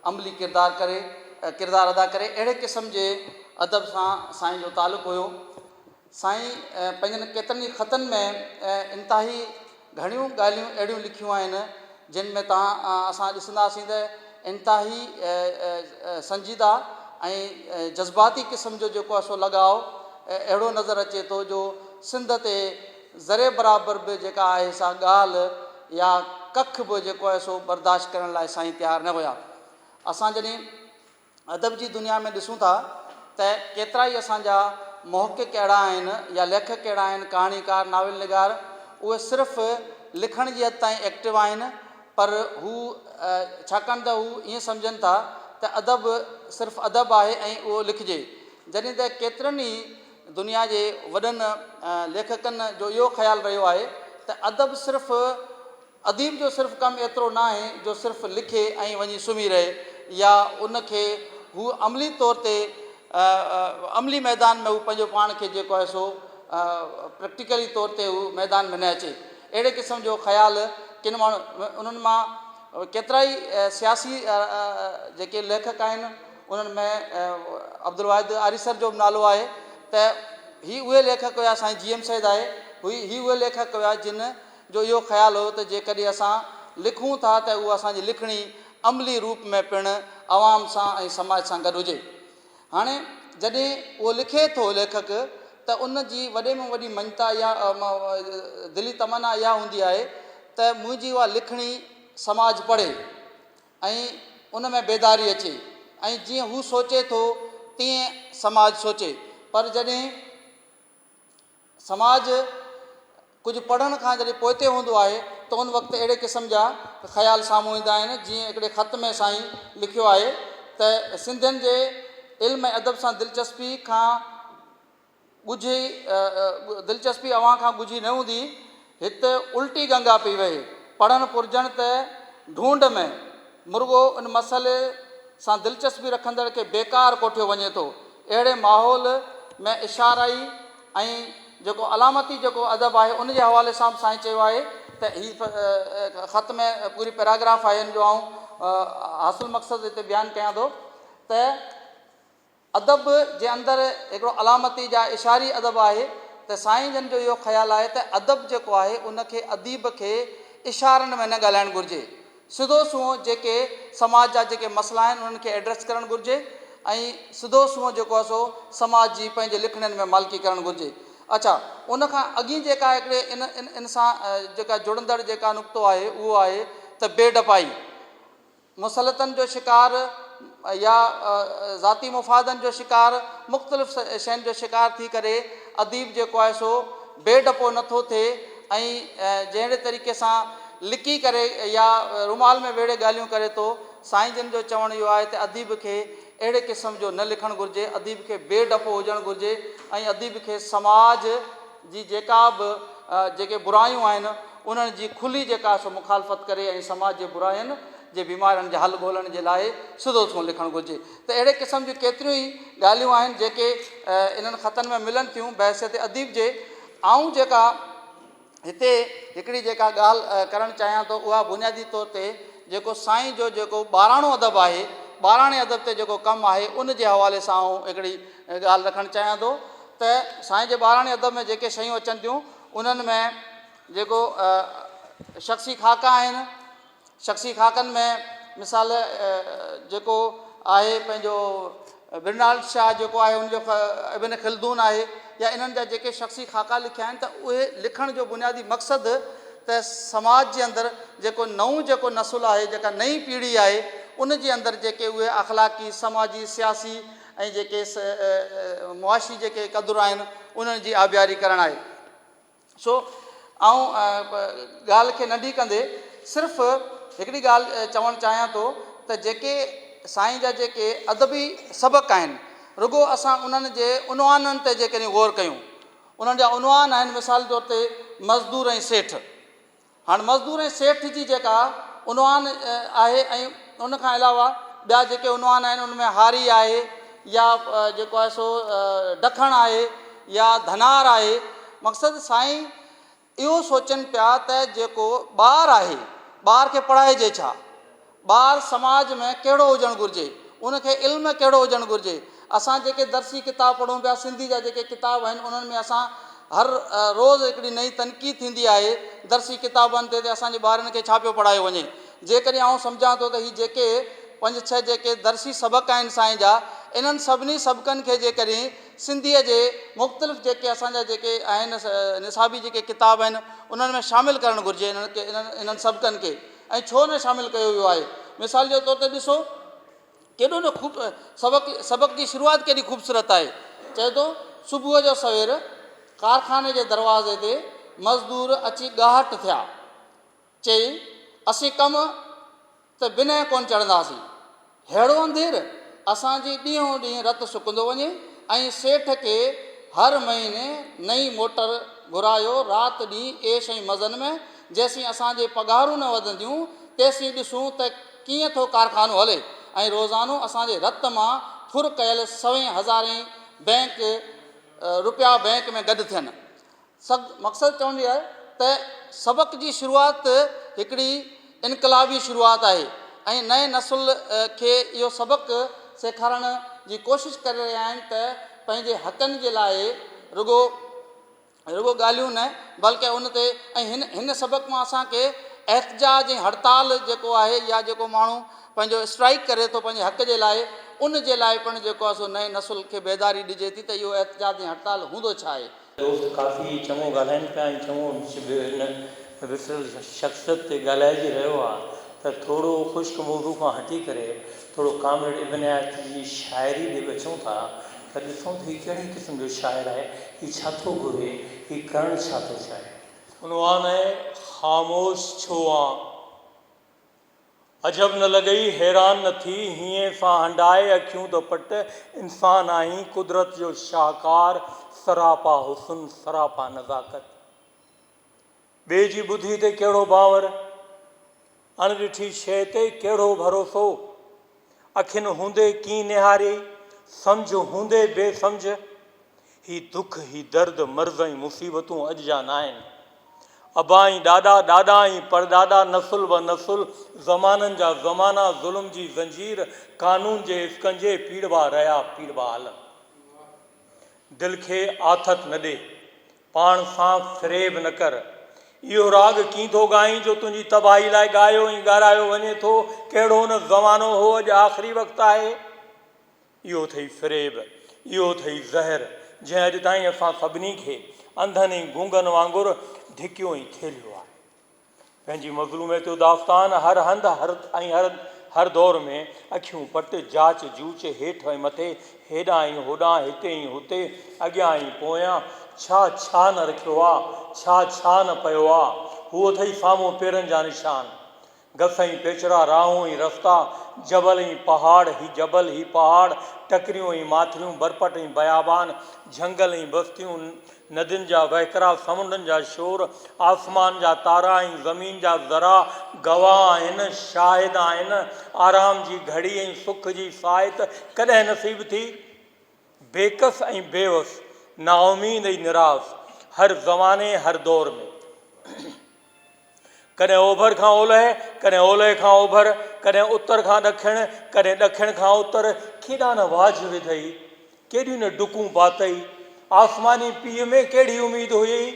अमली किरदारु अदा करे, अहिड़े क़िस्म जे अदब सां साईं जो तालुक़ु हुयो। साईं पंहिंजनि केतिरनि ई ख़तनि में इंतिहाई घणियूं ॻाल्हियूं अहिड़ियूं लिखियूं आहिनि जिन में असां ॾिसंदासीं त इंतिहाई संजीदा ऐं जज़्बाती क़िस्म जो जेको आहे सो लॻाव अहिड़ो नज़र अचे थो जो सिंध ते ज़रे बराबरि बि जेका आहे सा ॻाल्हि या कख बि जेको आहे सो बर्दाश्त करण लाइ साईं तयारु न हुया। असां जॾहिं अदब जी दुनिया में ॾिसूं था त केतिरा ई असांजा मुहक़िक़ अहिड़ा आहिनि या लेखक अहिड़ा आहिनि, कहाणीकार, नाविल निगार, उहे सिर्फ़ु लिखण जी हद ताईं एक्टिव आहिनि, पर हू छाकाणि त हू ईअं सम्झनि था त अदब सिर्फ़ु अदब आहे ऐं उहो लिखिजे, जॾहिं त केतिरनि ई दुनिया जे वॾनि लेखकनि जो इहो ख़्यालु रहियो आहे त अदब सिर्फ़ु अदीब जो सिर्फ़ु कमु एतिरो न आहे जो सिर्फ़ु लिखे ऐं वञी सुम्ही रहे या उनखे हू अमली तौर ते अमली मैदान में हू पंहिंजो पाण खे जेको आहे सो प्रैक्टिकली तौर ते हू मैदान में न अचे। अहिड़े क़िस्म जो ख़्यालु किन माण्हू, उन्हनि मां केतिरा ई सियासी जेके लेखक आहिनि उन्हनि में अब्दुल वाहिद आरिसर जो बि नालो आहे त ही उहे लेखक हुया, साईं GM सैद आहे, ही उहे लेखक हुया जिन जो इहो ख़्यालु हो त जेकॾहिं असां लिखूं था त उहा असांजी लिखणी अमली रूप में पिणु आवाम सां ऐं समाज सां गॾु हुजे। हाणे जॾहिं उहो लिखे थो लेखक त उन जी वॾे में वॾी मञता या दिली तमन्ना इहा हूंदी आहे त मुंहिंजी उहा लिखणी समाज पढ़े ऐं उन में बेदारी अचे ऐं जीअं हू सोचे थो तीअं समाज सोचे। पर जॾहिं समाज कुझु पढ़ण खां जॾहिं पोइते हूंदो आहे त उन वक़्तु अहिड़े क़िस्म जा ख़्याल साम्हूं ईंदा आहिनि। जीअं हिकिड़े ख़त में साईं लिखियो आहे त सिंधियुनि जे इल्म ऐं अदब सां दिलचस्पी अव्हां खां ॻुझी न हूंदी, हिते उल्टी गंगा पई वहे, पढ़णु पुरजण त ढूंढ में मुर्गो उन मसइले सां दिलचस्पी रखंदड़ खे बेकार कोठियो वञे थो। अहिड़े माहौल में इशाराई ऐं जेको अलामती जेको अदब आहे उन जे हवाले सां बि साईं चयो आहे त ही ख़त में पूरी पैराग्राफ आहे हिन जो आउं हासिल मक़सदु हिते बयानु कयां थो त अदब जे अंदरि हिकिड़ो अलामती जा इशारी अदब आहे त साईं जन जो इहो ख़्यालु आहे त अदब जेको आहे उनखे अदीब खे इशारनि में न ॻाल्हाइणु घुरिजे, सिधो सूंहं जेके समाज जा जेके मसइला आहिनि उन्हनि खे एड्रेस करणु घुरिजे ऐं सिधो सूंहं जेको आहे सो समाज जी पंहिंजे लिखणनि में मालिकी करणु घुरिजे। अच्छा, उनखां अॻी जेका हिकिड़े इन सां जेका जुड़ंदड़ जेका नुक़्तो आहे उहो आहे त बेडपाई, मुसलतनि जो शिकार या ज़ाती मुफ़ादनि जो शिकार, मुख़्तलिफ़ शयुनि जो शिकार थी करे अदीब जेको आहे सो बेडपो नथो थिए ऐं जहिड़े तरीक़े सां लिकी करे या रुमाल में वेड़े ॻाल्हियूं करे थो, साईं जन जो चवणु इहो आहे त अदीब खे अहिड़े क़िस्म जो न लिखणु घुरिजे, अदीब खे बेडपो हुजणु घुरिजे ऐं अदीब खे समाज जी जेका बि जेके बुरायूं आहिनि उन्हनि जी खुली जेका सो मुखालफ़त करे ऐं समाज जे बुराइनि जे बीमारियुनि जे हल ॻोल्हण जे लाइ सिधो सूंहं लिखणु घुरिजे। त अहिड़े क़िस्म जूं केतिरियूं ई ॻाल्हियूं आहिनि जेके इन्हनि ख़तनि में मिलनि थियूं बहसियत अदीब जे। ऐं जेका हिते हिकिड़ी जेका ॻाल्हि करणु चाहियां थो उहा बुनियादी तौर ते जेको साईं जो जेको ॿाराणो अदब आहे, ॿाराणे अदब ते जेको कमु आहे उन जे हवाले सां आउं हिकिड़ी ॻाल्हि रखणु चाहियां थो त साईं जे ॿाराणे अदब में जेके शयूं अचनि थियूं उन्हनि में जेको शख़्सी खाका आहिनि, शख़्सी खाकनि में मिसाल जेको आहे पंहिंजो बिरनाल्ड शाह जेको आहे उनजो इब्न खिलदून आहे या इन्हनि जा जेके शख़्सी खाका लिखिया आहिनि त उहे लिखण जो बुनियादी मक़सदु त समाज जे अंदरि जेको नओं जेको नसुल आहे, जेका नई पीढ़ी आहे, उन जे अंदरि जेके उहे अख़लाक़ी समाजी सियासी ऐं जेके मुआशी जेके क़दुरु आहिनि उन्हनि जी आबियारी करणु आहे। सो आउं ॻाल्हि खे नंढी कंदे सिर्फ़ु हिकिड़ी ॻाल्हि चवणु चाहियां थो त जेके साईं जा जेके अदबी सबक़ आहिनि रुगो असां उन्हनि जे उनवाननि ते जेकॾहिं गौर कयूं, उन्हनि जा उनवान आहिनि मिसाल तौर ते मज़दूर ऐं सेठ। हाणे मज़दूर ऐं सेठ जी जेका उनवान आहे ऐं उनखां अलावा ॿिया जेके उनवान आहिनि उनमें हारी आहे या जेको आहे सो ॾखण आहे या धनार आहे। मक़सदु साईं इहो सोचनि पिया त जेको ॿारु आहे ॿार खे पढ़ाइजे छा, ॿारु समाज में कहिड़ो हुजणु घुरिजे, उनखे इल्मु कहिड़ो हुजणु घुरिजे। असां जेके दर्सी किताब पढ़ूं पिया, सिंधी जा जेके किताब आहिनि उन्हनि में असां हर रोज़ु हिकिड़ी नई तनक़ीद थींदी आहे दर्सी किताबनि ते असांजे ॿारनि खे छा पियो पढ़ायो वञे। जेकॾहिं आउं सम्झां थो त हीअ जेके 5-6 जेके दर्सी सबक़ आहिनि साईं जा, इन्हनि सभिनी सबक़नि खे जेकॾहिं सिंधीअ जे मुख़्तलिफ़ जेके असांजा जेके आहिनि निसाबी जेके किताब आहिनि उन्हनि में शामिलु करणु घुरिजे इन्हनि सबक़नि खे। ऐं छो न शामिलु कयो वियो आहे? मिसाल जे तौर ते ॾिसो केॾो न सबक़ जी शुरूआति केॾी ख़ूबसूरत आहे। चए थो सुबुह जो सवेर कारखाने जे दरवाज़े ते मज़दूर अची ॻाहट थिया, चई असीं कमु त बिना कोन चढ़ंदासीं, अहिड़ो अंधेर असांजी ॾींहों ॾींहुं रतु सुकंदो वञे ऐं सेठ खे हर महीने नई मोटर घुरायो राति ॾींहुं ऐश ऐं मज़नि में, जेसीं असांजे पघारूं न वधंदियूं तेसीं ॾिसूं त कीअं थो कारखानो हले ऐं रोज़ानो असांजे रत मां फुर कयल 100,000 बैंक रुपया बैंक में गॾु थियनि। मक़सदु चवंदी आहे त सबक़ जी शुरूआति हिकिड़ी इनक़लाबी शुरूआति आहे ऐं नए नसुल खे इहो सबक़ सेखारण जी कोशिशि करे रहिया आहिनि त पंहिंजे हक़नि जे लाइ रुगो ॻाल्हियूं न बल्कि उन ते ऐं हिन सबक़ मां असांखे एहतजाज ऐं हड़ताल जेको आहे या जेको माण्हू पंहिंजो स्ट्राइक करे थो पंहिंजे हक़ जे लाइ, उन जे लाइ पिणु जेको आहे सो नए नसुल खे बेदारी ॾिजे थी त इहो एहतजाज ऐं हड़ताल हूंदो छा आहे। दोस्त काफ़ी चङो ॻाल्हाइनि पिया ऐं चङो हिन विरसुल शख़्सियत ते ॻाल्हाइजी रहियो आहे त थोरो ख़ुश्क मौज़ू खां हटी करे थोरो कामिल इब्न हयात जी शाइरी ॾे अचूं था त ॾिसूं त हीउ कहिड़े क़िस्म जो शाइर आहे, हीउ छा थो घुरे, हीउ करणु छा थो चाहे। उनवान आहे ख़ामोश छो आं, अजब न लॻई हैरान न थी, हीअं सां हंडाए अखियूं त पट, इंसान आहीं कुदरत जो शाहकार, सरापा हुस्न सरापा नज़ाकत। ॿिए जी ॿुधी ते कहिड़ो बावर, अणॾिठी शइ ते कहिड़ो भरोसो, अखियुनि हूंदे कीं निहारे, सम्झ हूंदे बेसम्झ, ही दुख ही दर्द मर्ज़ ऐं मुसीबतूं अॼु जा न आहिनि। अबा ऐं ॾाॾा ॾाॾा ऐं परॾाॾा नसुल व नसुल, ज़माननि जा ज़माना ज़ुल्म जी ज़ंजीर, कानून जे इस्कंजे पीड़वा रहिया पीड़वा हल। दिलि खे आथत न ॾे, पाण सां फ़रेब न कर, इहो राग कीं थो ॻाईं जो तुंहिंजी तबाही लाइ ॻायो ऐं ॻारायो वञे थो, कहिड़ो न ज़मानो हो अॼु आख़िरी वक़्तु आहे। इहो अथई फ़रेब, इहो अथई ज़हर, जंहिं अॼु ताईं असां सभिनी खे अंधनि ऐं गूंगनि वांगुरु धिकियो ऐं थेलियो आहे। पंहिंजी मज़लूमियत जो दास्तान हर हंधि हर दौर में अखियूं पट जाच जूच हेठि ऐं मथे, हेॾां ऐं होॾां, हिते ऐं हुते, अॻियां ऐं पोयां, छा न रखियो आहे, छा न पियो आहे। हूअ अथई साम्हूं पेरनि जा निशान, घस ऐं पेचरा, राहूं ऐं रस्ता, जबल ऐं पहाड़, ही जबल ही पहाड़, टकरियूं ऐं माथिरियूं, बरपट ऐं बयाबान, झंगल ऐं बस्तियूं, नदियुनि जा वहिकरा, समुंडनि जा शोर, आसमान जा तारा ऐं ज़मीन जा ज़रा, गवाह आहिनि, शाहिद आहिनि, आराम जी घड़ी ऐं सुख जी साइट कॾहिं नसीब थी। बेकस ऐं बेवस, नाउमीद ऐं निरास, हर ज़माने हर दौर में, कॾहिं ओभर खां ओलह, कॾहिं ओलह खां ओभर, कॾहिं उत्तर खां ॾखिण, कॾहिं ॾखिण खां उत्तर, केॾा न वाज विधई, केॾियूं न डुकूं पातई। आसमानी पीउ में कहिड़ी उमेद हुई,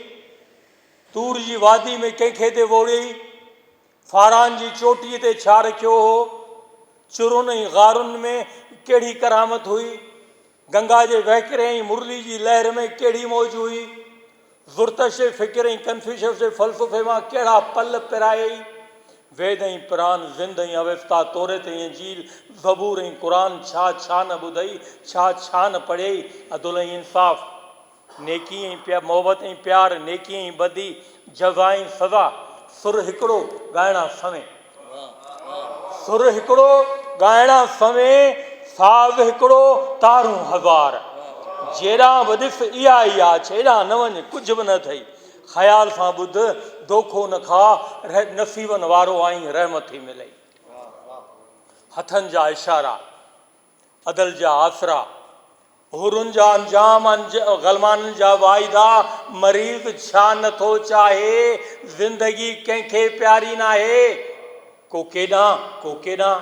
तूर जी वादी में कंहिंखे ते वोड़ियई, फारान जी चोटीअ ते छा रखियो हो, चुरुनि ऐं गारुनि में कहिड़ी करामत हुई, गंगा जे वहकिरे ऐं मुरली जी लहर में कहिड़ी मौज हुई, ज़ुरतश फ़िक्र ऐं कन्फ्यूशस जे फ़लसफ़े मां कहिड़ा पल पिरायई। वेद ऐं पुराण, ज़िंद ऐं अवस्था, तौरेत ऐं इंजील, ज़बूर ऐं क़ुरान छा छा न ॿुधई, छा छा न पढ़ियई। अदुल ऐं इंसाफ़, नेकी ऐं मोहबत ऐं प्यार, नेकी ऐं बदी, जज़ा ऐं सज़ा। सुर हिकिड़ो ॻाइणा सवें, सुर हिकिड़ो ॻाइणा सवें, साज़ हिकिड़ो तारूं हज़ार। जेॾां बि ॾिस इहा ई आहे, छेॾां न वञ कुझु बि न अथई। ख़्याल सां ॿुध, दोखो न खा, नसीबनि वारो आहीं, रहमत थी मिलई। हथनि जा इशारा, अदल जा आसरा, हुरुनि जा अंजाम, ग़लमाननि जा वाइदा। मरीज़ छा नथो चाहे, ज़िंदगी कंहिंखे प्यारी नाहे। को केॾां को केॾां,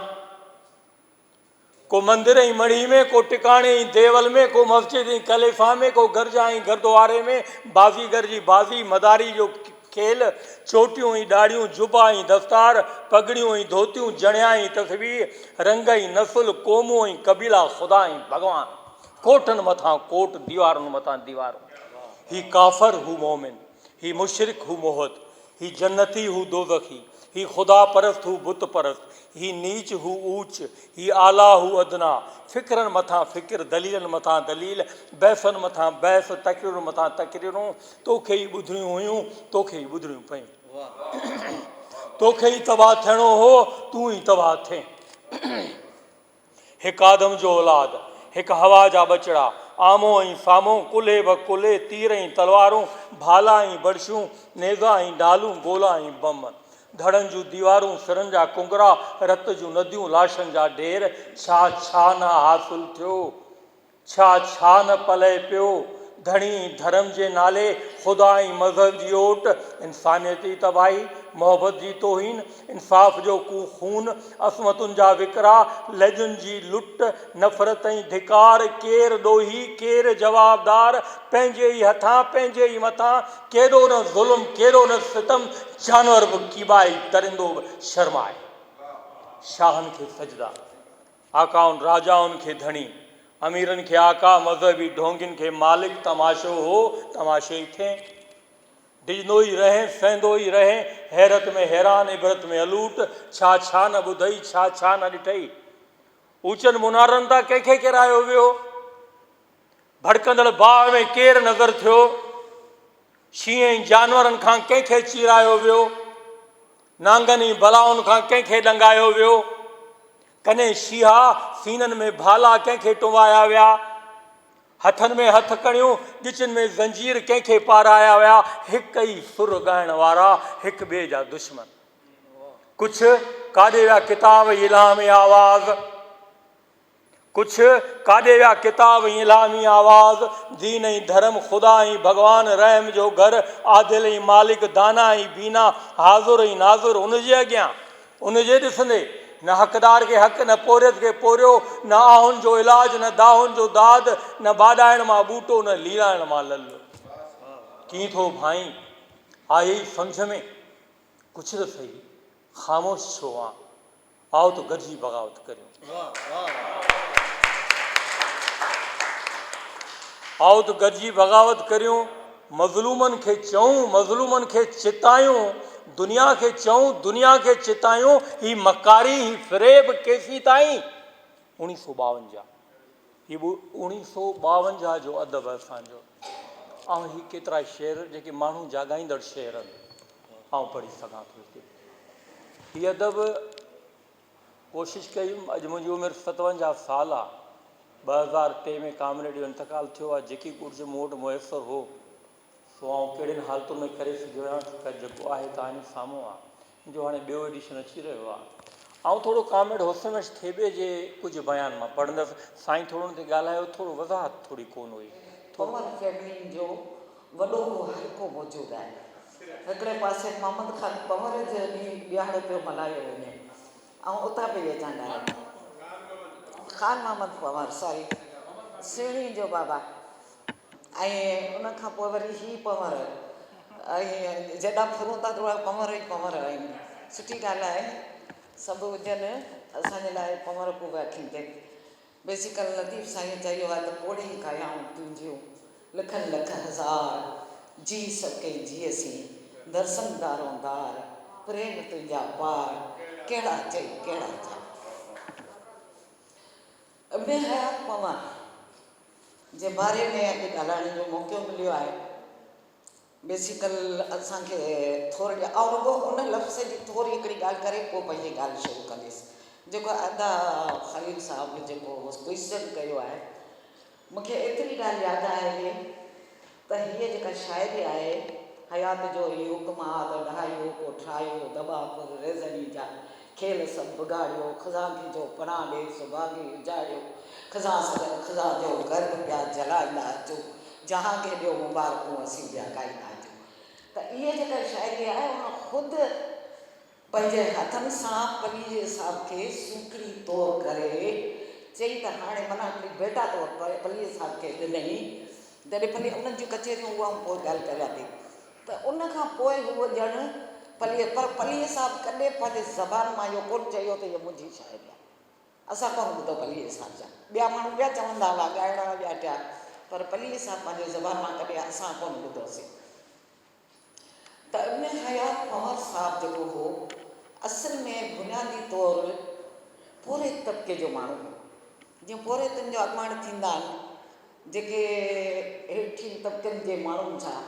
को मंदिर ऐं मढ़ी में, को टिकाणे ऐं देवल में, को मस्जिद ऐं कलेफा में, को गर्जा ऐं गुरुद्वारे में। बाज़ीगर जी बाज़ी, मदारी जो खेल, चोटियूं ऐं ॾाढ़ियूं, जुबा ऐं दस्तार, पगड़ियूं ऐं धोतियूं, जणिया ऐं तस्वीर, रंग ऐं नसुल, क़ौमूं ऐं कबीला, ख़ुदा ऐं भॻवान। कोटनि मथां कोट, दीवारुनि मथां दीवारूं। ही काफ़र हू मोमिन, ही मुशरिक हू मोहत, ही जन्नती हू दोज़खी, ही ख़ुदा परस्त हू बुत परस्त, ही नीच हू ऊच, ही आला हू अदना। फ़िक्रनि मथां फ़िक्र, दलीलनि मथां दलील, बहसनि मथां बहस, तकरीरुनि मथां तकरीरूं। तोखे ई ॿुधणियूं हुयूं, तोखे ई ॿुधणियूं पयूं। तोखे ई तबाह थियणो हो, तूं ई तबाह थिए। हिकु आदम जो औलाद, हिकु हवा जा बचड़ा, आमो ऐं सामो, कुल्हे ब कुल्हे, तीर ऐं तलवारूं, भाला ऐं बर्शियूं, नेज़ा ऐं ढालूं, गोला ऐं बम। धड़नि जूं दीवारूं, सिरनि जा कुंगरा, रत जूं नदियूं, लाशनि जा ढेर। छा छा न हासिलु थियो, छा छा न पले पियो। धणी धर्म जे नाले, ख़ुदा ऐं मज़हब जी ओट, इंसानियती तबाही, मोहबत जी तोहीन, इंसाफ़ जो खून, असमतुनि जा विकिरा, लजुनि जी लुट, नफ़रत ऐं धिकार। केरु ॾोही, केरु जवाबदार, पंहिंजे ई हथां, पंहिंजे ई मथां। केॾो न ज़ुल्म, केॾो न सितम, जानवर बि कीबाई, दरिंदो बि शर्माए। शाहनि खे सजदा, आकाउनि राजाउनि खे धणी, अमीरनि खे आका, मज़हबी ढोंगियुनि खे मालिक। तमाशो हो, तमाशे ई थिए। डिजंदो ई रहे, सहंदो ई रहे, हैरत में हैरान, इबरत में अलूट। छा छा न ॿुधई, छा छा न ॾिठई। ऊचनि मुनारनि तां कंहिंखे किरायो वियो, भड़कंदड़ बाहि में केरु नज़र थियो, शींहं ऐं जानवरनि खां कंहिंखे चीरायो वियो, नांगनि ऐं बलाउनि खां कंहिंखे ॾंगायो वियो, कॾहिं शीहा सीननि में भाला कंहिंखे टुवाया विया, हथनि में हथ कणियूं, ॻिचनि में ज़ंजीर कंहिंखे पाराया विया। हिकु ई सुर ॻाइण वारा, हिक ॿिए जा दुश्मन। कुझु काॾे विया किताब इलामी आवाज़, कुझु काॾे विया किताब इलामी आवाज़। दीन ऐं धर्म, ख़ुदा ऐं भॻवान, रहम जो घर, आदिल ऐं मालिक, दाना ऐं बीना, हाज़ुर ऐं नाज़ुर उनजे अॻियां, उनजे ॾिसंदे। न हक़दार खे हक़, न पोरियत खे पोरियो, न आहुनि जो इलाज, न दाहुनि जो दाद, न बाॾाइण मां ॿूटो, न लीलाइण मां लल्लो। कीअं थो भाई, आहे ई सम्झ में, कुझु त सही, ख़ामोश छो आहे। आओ त गॾिजी बग़ावत करियूं, आओ त गॾिजी बग़ावत करियूं। मज़लूमनि खे चऊं, मज़लूमनि खे चितायूं, दुनिया खे चऊं, दुनिया खे चितायूं। ही मकारी, ही फ़रेब केसीं ताईं। 1952, हीअ 1952 जो अदब असांजो। ऐं ही केतिरा शेर जेके माण्हू जाॻाईंदड़ शेर आहिनि, आउं पढ़ी सघां थो हिते। हीअ अदब कोशिशि कई, अॼु मुंहिंजी उमिरि 57 साल आहे। 2003 में कामिरेड जो इंतकाल थियो आहे। जेकी कुझु मूं वटि मुयसरु हो, सो आउं कहिड़ियुनि हालतुनि में करे सघियो आहियां, त जेको आहे तव्हांजे साम्हूं आहे। जो हाणे ॿियो एडिशन अची रहियो आहे। ऐं थोरो कामिरेड होसमेश थेबे जे कुझु बयान मां पढ़ंदसि। साईं थोरो हुन ते ॻाल्हायो, थोरो वज़ाहत थोरी कोन हुई। पवर फैमिली जो वॾो हल्को मौजूदु आहे। हिकिड़े पासे मोहम्मद ख़ान पवर जे ॾींहुं ॾियारो पियो मल्हायो वञे, ऐं उतां पई अचां ॻाल्हाइण। ख़ान मोहम्मद पंवर, सॉरी, सुहिणी जो बाबा। ऐं उन खां पोइ वरी ही पंवर, ऐं जॾां फिरूं था थोरा पंवर ई पंवर आहिनि। सुठी ॻाल्हि आहे, सभु हुजनि असांजे लाइ पंवर पोइ अखियुनि ते। बेसिकल लतीफ़ साईं चयो आहे त पोड़ी कायाऊं तुंहिंजियूं लखनि लख हज़ार जी सके जीअसी दर्शन दारों दार प्रेम तुंहिंजा पार कहिड़ा चई कहिड़ा चई। इब्न हयात पंवर जे बारे में अॼु ॻाल्हाइण जो मौक़ो मिलियो आहे। बेसिकल असांखे थोरी और उन लफ़्ज़ जी थोरी हिकिड़ी ॻाल्हि करे पोइ पंहिंजी ॻाल्हि शुरू कंदसि। जेको अदा ख़लील साहिबु जेको क्वेश्चन कयो आहे, मूंखे एतिरी ॻाल्हि यादि आहे त हीअ जेका शाइरी आहे, हयात जो ई हुकुम आहे त ढायो को ठाहियो दॿा पुर रेज़नी जा खेल सभु बिगाड़ियो ख़ज़ांगी जो पनाह ॾे सुभाॻी उजाड़ियो ख़ज़ा जो गर्भ पिया जलाईंदा अचो जहां खे ॾियो मुबारकूं असीं पिया ॻाईंदा अचो। त इहा जेका शाइरी आहे उन ख़ुदि पंहिंजे हथनि सां पली जे हिसाब खे सूखड़ी तौर करे चई त हाणे माना हिकिड़ी बेटा तौर पली साहिब खे ॾिनई। जॾहिं पली उन्हनि जूं कचेरियूं उहा पोइ ॻाल्हि करियां थी त उन खां पोइ उहो ॼण पर पलीअ साहिबु कॾहिं पंहिंजे ज़बान मां इहो कोन चयो त इहा मुंहिंजी शाइरी आहे। असां कोन ॿुधो पलीअ साहिब जा, ॿिया माण्हू ॿिया चवंदा हुआ ॻाइण ॿिया टिया, पर पलीअ साहिबु पंहिंजे ज़बान मां कॾहिं असां कोन ॿुधोसीं। त इब्न हयात पंवर साहिबु जेको हो असल में बुनियादी तौर पूरे तबिके जो माण्हू हो। जीअं पूरेतनि जो अॻुवाण थींदा आहिनि जेके हेठि तबिकनि जे माण्हुनि सां।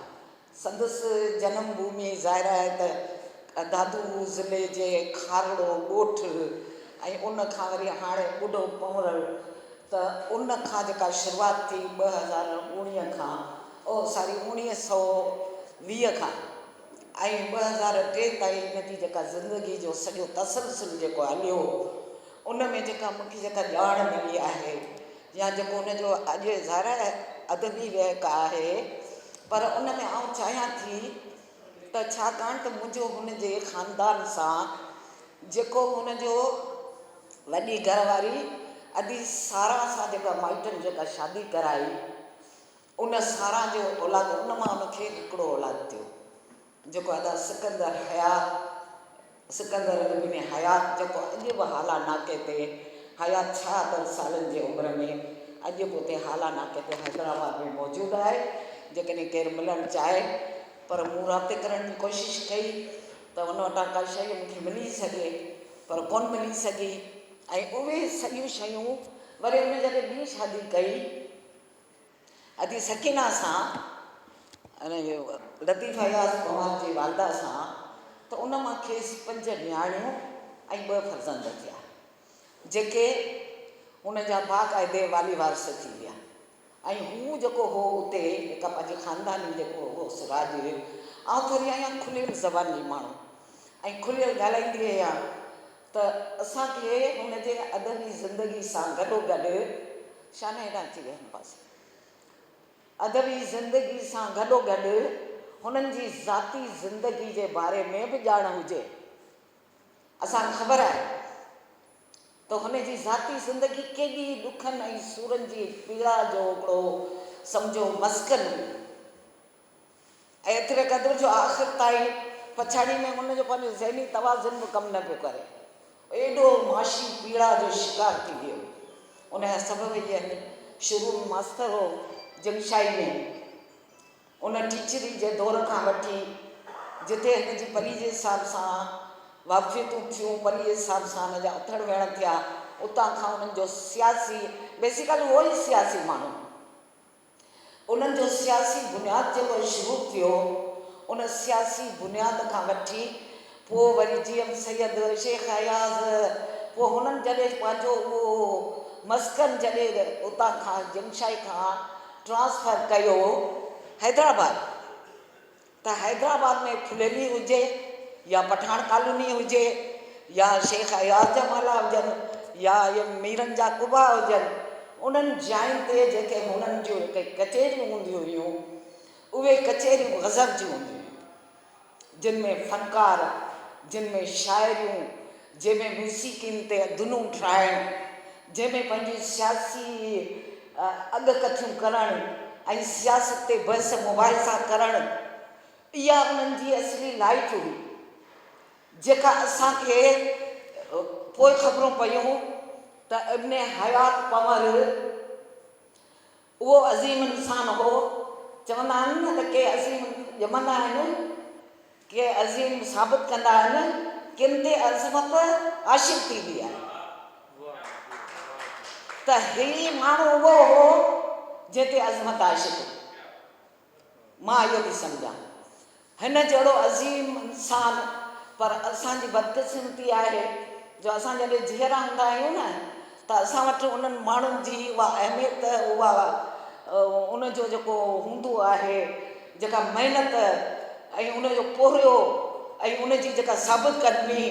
संदसि जनम भूमि ज़ाहिर आहे त दादू ज़िले जे खारड़ो ॻोठ ऐं उन खां वरी हाणे ॿुढो पंवर, त उन खां जेका शुरूआति थी 2019 खां 1920 खां ऐं 2003 ताईं इन जी जेका ज़िंदगी जो सॼो तसलसुल जेको हलियो, उन में जेका मूंखे जेका ॼाण मिली आहे या जेको उनजो अॼु ज़ाहिर आहे अदबी विहक आहे, पर उन में आउं चाहियां थी त छाकाणि त मुंहिंजो हुनजे ख़ानदान सां जेको हुनजो वॾी घरवारी अदी सारा सां जेका माइटनि जेका शादी कराई, उन सारा जो औलाद उन मां उनखे हिकिड़ो औलाद थियो जेको अदा सिकंदर इब्न हयात जेको अॼु बि हाला नाके ते हयात 76 सालनि जे उमिरि में अॼु बि उते हाला नाके ते हैदराबाद में मौजूदु आहे। जेकॾहिं केरु मिलणु चाहे, पर मूं राब्ते करण जी कोशिशि कई त उन वटां का शइ मूंखे मिली सघे, पर कोन मिली सघी। ऐं उहे सॼियूं शयूं वरी उन जॾहिं ॿी शादी कई अदी सकीना सां, लतीफ़ हयात पंवर जी वालदा सां, त उन मां खेसि 5 नियाणियूं ऐं 2 फर्ज़ंद थिया जेके हुन जा बाक़ाइदे वाली वारिस थी विया। ऐं हू जेको हो उते हिकु पंहिंजे ख़ानदानी जेको हो सिराज, ऐं थोरी आहियां खुलियल ज़बान जी माण्हू ऐं खुलियल ॻाल्हाईंदी आहियां, त असांखे हुनजे अदबी ज़िंदगी सां गॾोगॾु शान हेॾा अची विया हिन पासे, अदबी ज़िंदगी सां गॾोगॾु हुननि जी ज़ाती ज़िंदगी जे बारे में बि ॼाण हुजे। असांखे ख़बर आहे त हुनजी ज़ाती ज़िंदगी केॾी ॾुखनि ऐं सूरनि जी पीड़ा जो हिकिड़ो सम्झो मस्कन हुई, ऐं एतिरे क़दुरु जो आख़िर ताईं पछाड़ी में हुनजो पंहिंजो ज़हनी तवाज़ुन बि कमु न पियो करे, एॾो माशी पीड़ा जो शिकार थी वियो। उन जा सबब इहे आहिनि, शुरू में मास्तर हो जंगशाई में, उन टीचरी जे दौर खां वठी जिते हिनजी पली जे हिसाब सां वाक़फ़ियतूं थियूं, पली जे हिसाब सां हुन जा उथड़ वेहण थिया, उतां खां उन्हनि जो सियासी बेसिकली उहो ई सियासी माण्हू, उन्हनि जो सियासी बुनियादु जेको शुरू थियो, उन सियासी बुनियाद खां वठी पोइ वरी जीअं सैयद शेख अयाज़, पोइ हुननि जॾहिं पंहिंजो उहो मस्कन जॾहिं उतां खां जंगशाई खां ट्रांसफर कयो हैदराबाद, त हैदराबाद में फुलेली हुजे या पठान कॉलोनी हुजे या शेख अयाज़ जा माला हुजनि या मीरनि जा कुबा हुजनि, उन्हनि जायुनि ते जेके हुननि जूं कचेरियूं हूंदियूं हुयूं, उहे कचेरियूं गज़ब जूं हूंदियूं हुयूं, जिन में फ़नकार, जिन में शाइरियूं, जंहिंमें मूसीक़ियुनि ते धुनूं ठाहिणु, जंहिंमें पंहिंजी सियासी अॻकथियूं करणु ऐं सियासत ते बहस मोबाइल सां करणु, इहा उन्हनि जी असली लाइफ हुई, जेका असांखे पोइ ख़बरूं पयूं त इब्न हयात पंवर उहो अज़ीम इंसान हो। चवंदा आहिनि न त के अज़ीम ॼमंदा आहिनि, के अज़ीम साबित कंदा आहिनि, किन ते अज़मत आशिक़ थींदी आहे। त ही माण्हू उहो हो जंहिं ते अज़मत आशिक़ हो। मां इहो थी सम्झां, हिन जहिड़ो अज़ीम इंसान, पर असांजी बदकिस्मती आहे जो असां जॾहिं जीअरा हूंदा आहियूं न त असां वटि उन्हनि माण्हुनि जी उहा अहमियत, उहा उनजो जेको हूंदो आहे, जेका महिनत ऐं उनजो पोरियो ऐं उनजी जेका साबित कदमी,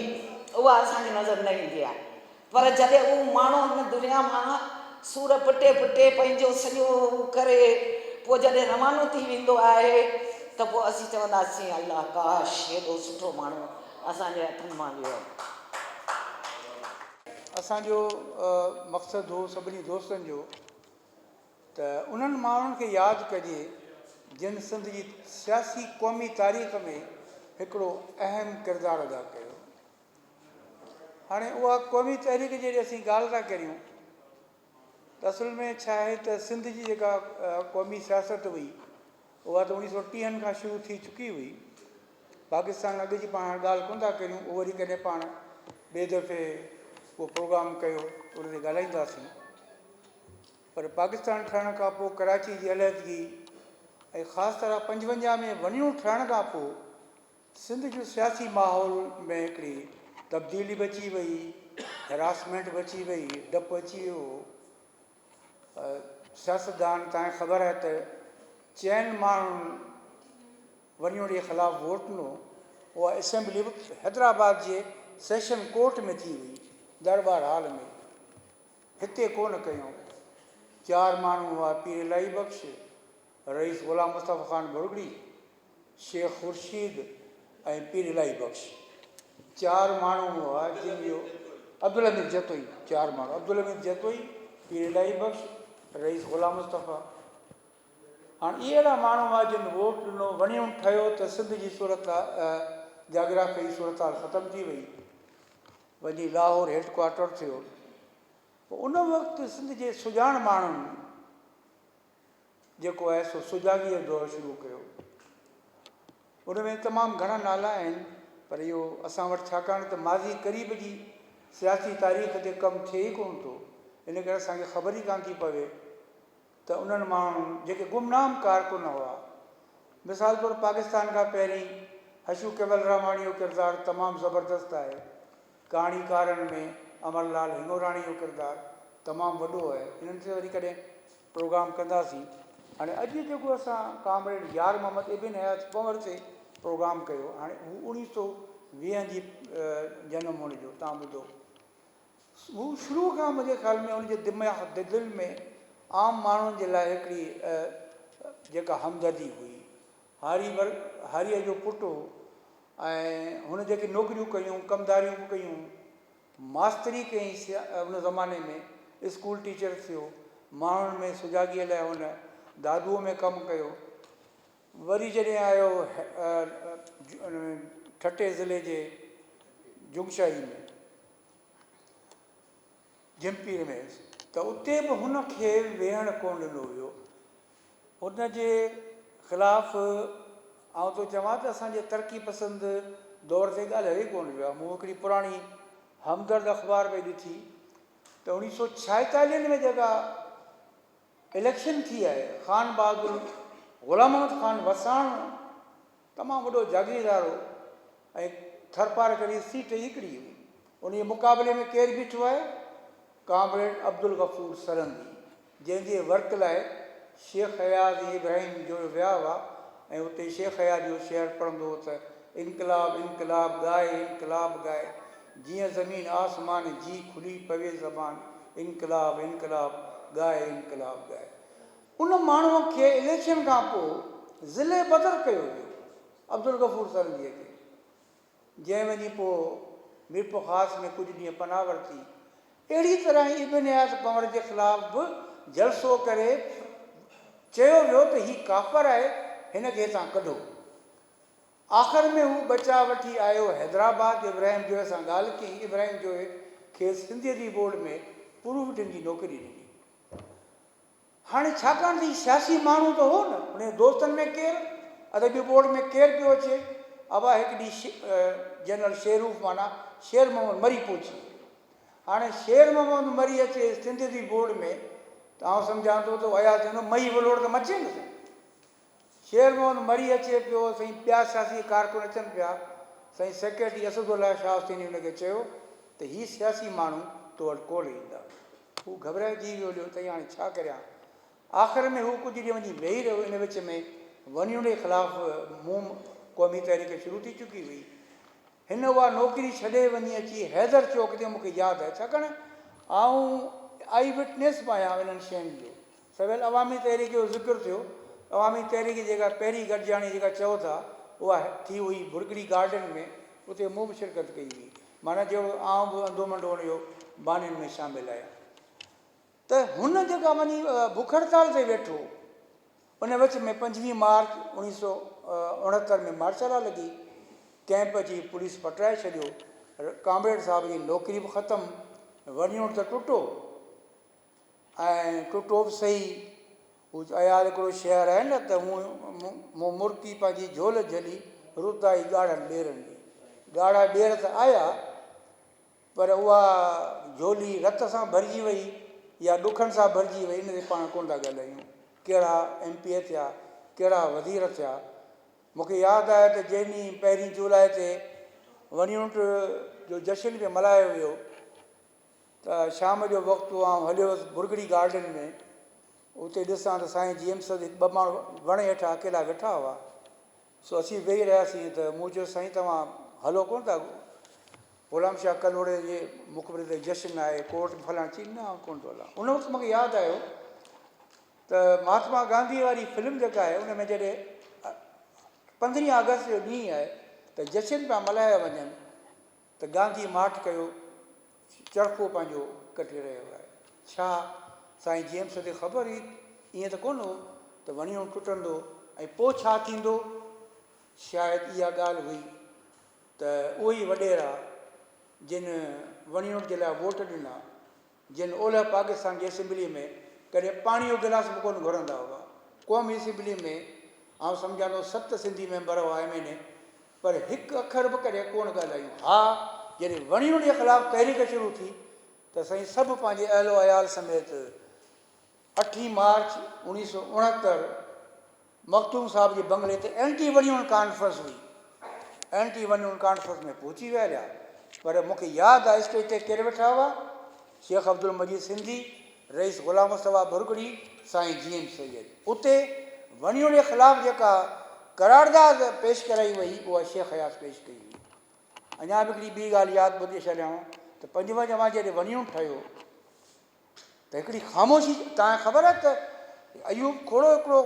उहा असांजी नज़र न ईंदी आहे। पर जॾहिं उहो माण्हू हिन दुनिया मां सूर पिटे पिटे पंहिंजो सॼो करे पोइ जॾहिं रवानो थी वेंदो आहे त पोइ असीं चवंदासीं अल्लाह काश हेॾो सुठो माण्हू असांजे हथनि मां वियो। असांजो मक़सदु हो सभिनी दोस्तनि जो त उन्हनि माण्हुनि खे यादि कजे जिन सिंध जी सियासी क़ौमी तारीख़ में हिकिड़ो अहम किरदारु अदा कयो। हाणे उहा क़ौमी तहरीक जहिड़ी असीं ॻाल्हि था करियूं त असुल में छा आहे त सिंध जी जेका क़ौमी सियासत हुई उहा त 1930 खां शुरू थी चुकी हुई। पाकिस्तान अॻु जी पाण ॻाल्हि कोन था करियूं, उहो वरी कॾहिं पाण ॿिए दफ़े उहो प्रोग्राम कयो उन ते ॻाल्हाईंदासीं। पर पाकिस्तान ठहण खां पोइ कराची जी अलहदगी ऐं ख़ासि तरह 55 में वञिणो ठहण खां पोइ सिंध जो सियासी माहौल में हिकिड़ी तब्दीली बि अची वई, हेरासमेंट बि अची वई, डपु अची वियो। सियासतदान तव्हांखे ख़बर आहे त चइनि माण्हुनि वञण जे ख़िलाफ़ु वोट ॾिनो, उहा असेंबली बि हैदराबाद जे सेशन कोर्ट में थी हुई, दरबार हाल में, हिते कोन कयूं। 4 माण्हू हुआ, पीर इलाही बख़्श, रईस ग़ुलाम मुस्तफ़ा ख़ान बुरगड़ी, शेख ख़ुर्शीद ऐं पीर इलाही बख़्श। 4 माण्हू हुआ जिन जो अब्दुल हमीद जतोई, 4 माण्हू, अब्दुल हमीद जतोई, पीर इलाही बख़्श, रईस ग़ुलाम मुस्तफ़ा। हाणे इहे अहिड़ा माण्हू हुआ जिन वोट ॾिनो, वञिणो ठहियो त सिंध जी सूरत जाग्राफ़ी जी सूरत हाल ख़तमु थी वई, वञी लाहौर हेडक्वार्टर थियो। पोइ उन वक़्तु सिंध जे सुजाण माण्हुनि जेको आहे सो सुजाॻीअ जो दौरु शुरू कयो। उन में तमामु घणा नाला आहिनि, पर इहो असां वटि छाकाणि त माज़ी क़रीब जी सियासी तारीख़ ते कमु थिए ई कोन थो, इन करे असांखे ख़बर ई कान थी पवे त उन्हनि माण्हुनि जेके गुमनाम कारकुन हुआ। मिसाल तौरु पाकिस्तान खां पहिरीं हशू केवल रहमानी जो किरदारु तमामु ज़बरदस्तु आहे। कहाणीकारनि में अमरलाल हिंगोराणी जो किरदारु तमामु वॾो आहे। इन्हनि ते वरी कॾहिं प्रोग्राम कंदासीं। हाणे अॼु जेको असां कामरेड यार मोहम्मद इब्न हयात पंवर ते प्रोग्राम कयो, हाणे हू 1920 जी जनम हुन जो तव्हां ॿुधो। हू शुरू खां मुंहिंजे ख़्याल में हुनजे दिमाग़ दिलि में आम माण्हुनि जे लाइ हिकिड़ी जेका हमदर्दी हुई। हारीअ जो पुटु हो ऐं हुन जेके नौकरियूं कयूं, कमदारियूं बि कयूं, मास्तरी कई हुन ज़माने में, स्कूल टीचर थियो, माण्हुनि में सुजाॻीअ लाइ हुन दादूअ में कमु कयो। वरी जॾहिं आयो ठटे ज़िले जे जुगशाही में, जमपीर में, त उते बि हुनखे वेहणु कोन ॾिनो वियो। हुन जे ख़िलाफ़ु आउं थो चवां त असांजे तरक़ी पसंदि दौर ते ॻाल्हाए कोन वियो आहे। मूं हिकिड़ी पुराणी हमदर्द अख़बार में ॾिठी त 1946 में जेका इलेक्शन थी आहे, ख़ान बहादुर ग़ुलाम अहमद ख़ान वसाण तमामु वॾो जागीरदार हो ऐं थरपार करे सीट हिकिड़ी हुई। उन जे मुक़ाबले में केरु बीठो आहे? कामरेड अब्दुल गफ़ूर सरंदी, जंहिंजे वर्क लाइ शेख हयात इब्राहिम जो विया हुआ ऐं उते शेख हयात जो शेर पढ़ंदो हो त इनकलाब इनकलाब गाए, इनकलाब गाए, जीअं ज़मीन आसमान जी खुली पवे ज़बान, इनकलाब इनकलाब गाए, इनकलाब गाए। उन माण्हूअ खे इलेक्शन खां पोइ ज़िले बदर कयो वियो, अब्दुल गफ़ूर सरंदीअ खे, जंहिं वञी पोइ मीरपुर ख़ासि में कुझु ॾींहं पनाह वरिती। अहिड़ी तरह इब्न याज़ कंवर जे ख़िलाफ़ बि जलसो करे चयो वियो त हीउ काफ़र आहे, हिन खे हितां कढो। आख़िर में हू बचा वठी आयो हैदराबाद। इब्राहिम जोए सां ॻाल्हि कई। इब्राहिम जोए खे सिंधीअ जी बोर्ड में प्रूफ जी नौकरी ॾिनी। हाणे छाकाणि त हीउ सियासी माण्हू त हो न, हुन दोस्तनि में केरु, अदबी बोर्ड में केरु पियो अचे। अबा हिकु ॾींहुं जनरल शेरूफ़ माना शेर मोहम्मद मरी पहुची। हाणे शेर मोहम्मद मरी अचे सिंध जी बोर्ड में, त आउं सम्झां थो त अया चवंदो मई वलोड़ त मचे न। शेर मोहम्मद मरी अचे पियो, साईं ॿिया सियासी कारकुन अचनि पिया। साईं सेक्रेटरी असदुल्ला शाह हुसैनी हुनखे चयो त हीउ सियासी माण्हू तो वटि कोन ईंदा। हू घबराइजी वियो हुयो त हाणे छा करियां। आख़िर में हू कुझु ॾींहं वञी वेही रहियो। इन विच में वञण जे ख़िलाफ़ु मुंहुं क़ौमी तहरीक शुरू थी चुकी हुई। हिन उहा नौकिरी छॾे वञी अची हैदर चौक ते, मूंखे यादि आहे छाकाणि आऊं आई विटनेस बि आहियां इन्हनि शयुनि जो। सवेल अवामी तहरीक जो ज़िक्र थियो। अवामी तहरीक जेका पहिरीं गॾिजाणी जेका चओ था, उहा थी हुई बुरगड़ी गार्डन में। उते मूं बि शिरकत कई हुई। माना जहिड़ो आउं बि अंधो मंडो हुयो बानियुनि में शामिलु आहियां। त हुन जेका वञी बुख हड़ताल ते वेठो, उन विच में 25 मार्च 1969 में मार्शल लॻी। कैंप जी पुलिस पटराए छॾियो। कामरेड साहिब जी नौकिरी बि ख़तमु। वञणो त टुटो, ऐं टुटो बि सही। हू अयाल हिकिड़ो शहर आहे न, त मूं मुर्की पंहिंजी झोल झली रुत आई ॻाढ़नि ॿेरनि ॾे। ॻाढ़ा ॿेर त आया, पर उहा झोली रत सां भरिजी वई या ॾुखनि सां भरिजी वई, इन ते पाण कोन था ॻाल्हायूं। कहिड़ा MP थिया, कहिड़ा वज़ीर थिया। मूंखे यादि आहे त जंहिं ॾींहुं 1 जुलाई ते वञूट जो जश्न बि मल्हायो वियो, त शाम जो वक़्तु आउं हलियो हुउसि बुरगड़ी गार्डन में। उते ॾिसां त साईं जेम्स 2 माण्हू वण हेठां अकेला वेठा हुआ। सो असीं वेही रहियासीं त मूं चयो साईं तव्हां हलो कोन था, ग़ुलाम शाह कलोड़े जे मुखबिर ते जश्न आहे, कोर्ट फलाण चई न कोन थो हलां। उन वक़्तु मूंखे यादि आयो त महात्मा गांधी वारी फिल्म जेका आहे, उन में जॾहिं 15 अगस्त जो ॾींहुं आहे त जश्न पिया मल्हाया वञनि, त गांधी माठ कयो, चरखो पंहिंजो कटे रहियो आहे। छा साईं जेम्स ते ख़बर हुई ईअं त कोन हो त वञिणो टुटंदो ऐं पोइ छा थींदो। शायदि इहा ॻाल्हि हुई त उहे ई वॾेरा जिन वञण जे लाइ वोट ॾिना, जिन ओलह पाकिस्तान जी असेंबलीअ में कॾहिं पाणी जो गिलास बि कोन घुरंदा हुआ। क़ौमी असेंबली में आउं सम्झां थो 7 सिंधी मेंबर हुआ MNA, पर हिकु अखर बि कॾहिं कोन ॻाल्हायूं। हा, जॾहिं वञण जे ख़िलाफ़ु तहरीक शुरू थी त साईं सभु पंहिंजे अहलो अयाल समेत 8 मार्च 1969 मखदूम साहिब जे बंगले ते एंटी वञण कॉन्फ्रेंस हुई। एंटी वञण कॉन्फ्रेंस में पहुची विया। पर मूंखे यादि आहे स्टेज ते केरु वेठा हुआ, शेख अब्दुल मजीद सिंधी, रईस ग़ुलाम मुस्तफ़ा बुरगड़ी, साईं GM सैयद। उते वञण जे ख़िलाफ़ु जेका करारदाद पेश कराई वई, उहा शेख हयात पेश कई हुई। अञा बि हिकिड़ी ॿी ॻाल्हि यादि ॿुधी छॾियांव त 5वां जमा जॾहिं वञण ठहियो त हिकिड़ी ख़ामोशी। तव्हांखे ख़बर आहे त अयूब खोड़ो हिकिड़ो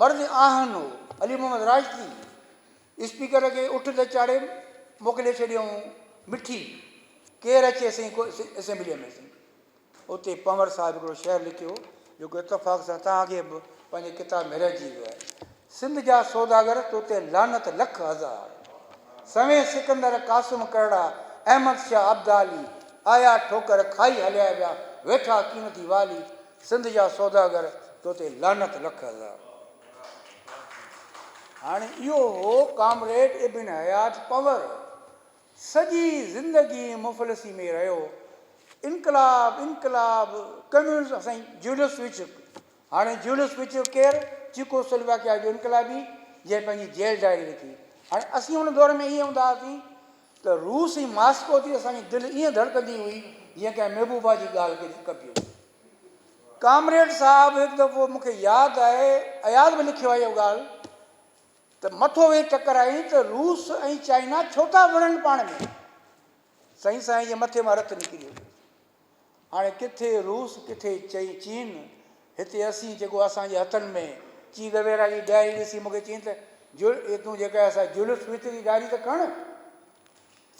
मर्द आहिन हो, अली मोहम्मद राजती स्पीकर खे उठ ते चाढ़े मोकिले छॾियऊं मिठी, केरु अचे साईं असेंबलीअ में। उते पंवर साहिब हिकिड़ो शेर लिखियो जेको इतफ़ाक़ सां तव्हांखे बि पंहिंजे किताब में रहिजी वियो आहे। सिंध जा सौदागर तो ते लानत लख हज़ार, सवें सिकंदर कासिम करड़ा अहमद शाह अब्दाली, आया ठोकर खाई हलिया विया वेठा कीमती वाली, सिंध जा सौदागर तो ते लानत लख हज़ार। हाणे इहो हो कामरेड इब्न हयात पंवर। सॼी ज़िंदगी मुफ़लिसी में रहियो। इनकलाब इनकलाब कम्यूनिस्ट। साईं जूलियस विचुक, हाणे जूलियस विचुक केरु, चेकोस्लोवाकिया जो इनकलाबी, जंहिं पंहिंजी जेल डायरी लिखी। हाणे असीं हुन दौर में ईअं हूंदा हुआसीं त रूस ऐं मास्को थी असांजी दिलि ईअं धड़कंदी हुई जीअं कंहिं महबूबा जी ॻाल्हि खे कबी हुई। कामरेड साहिबु हिकु दफ़ो मूंखे यादि आहे, अयाद में लिखियो आहे इहो ॻाल्हि, त मथो वेही टकराई त रूस ऐं चाइना छो था विढ़नि पाण में। साईं जे मथे मां रत निकिरी वियो। हाणे किथे रूस किथे चीन, हिते असीं जेको असांजे हथनि में ची गवेरा जी डायरी ॾिसी मूंखे चई त तूं जेका असां जुलियस विच जी डायरी त खण।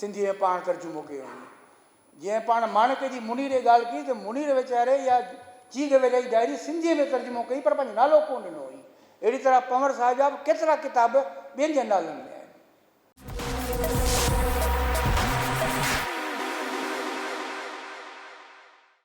सिंधी में पाण तर्जुमो कयो हुई। जीअं पाण माणके जी मुनीर जी ॻाल्हि कई त मुनीर वीचारे या जी गवेरा जी डायरी सिंधीअ में तर्जुमो कई पर पंहिंजो नालो कोन ॾिनो हुई। अहिड़ी तरह पंवर साहिब जा बि केतिरा किताब ॿियनि जे नालनि में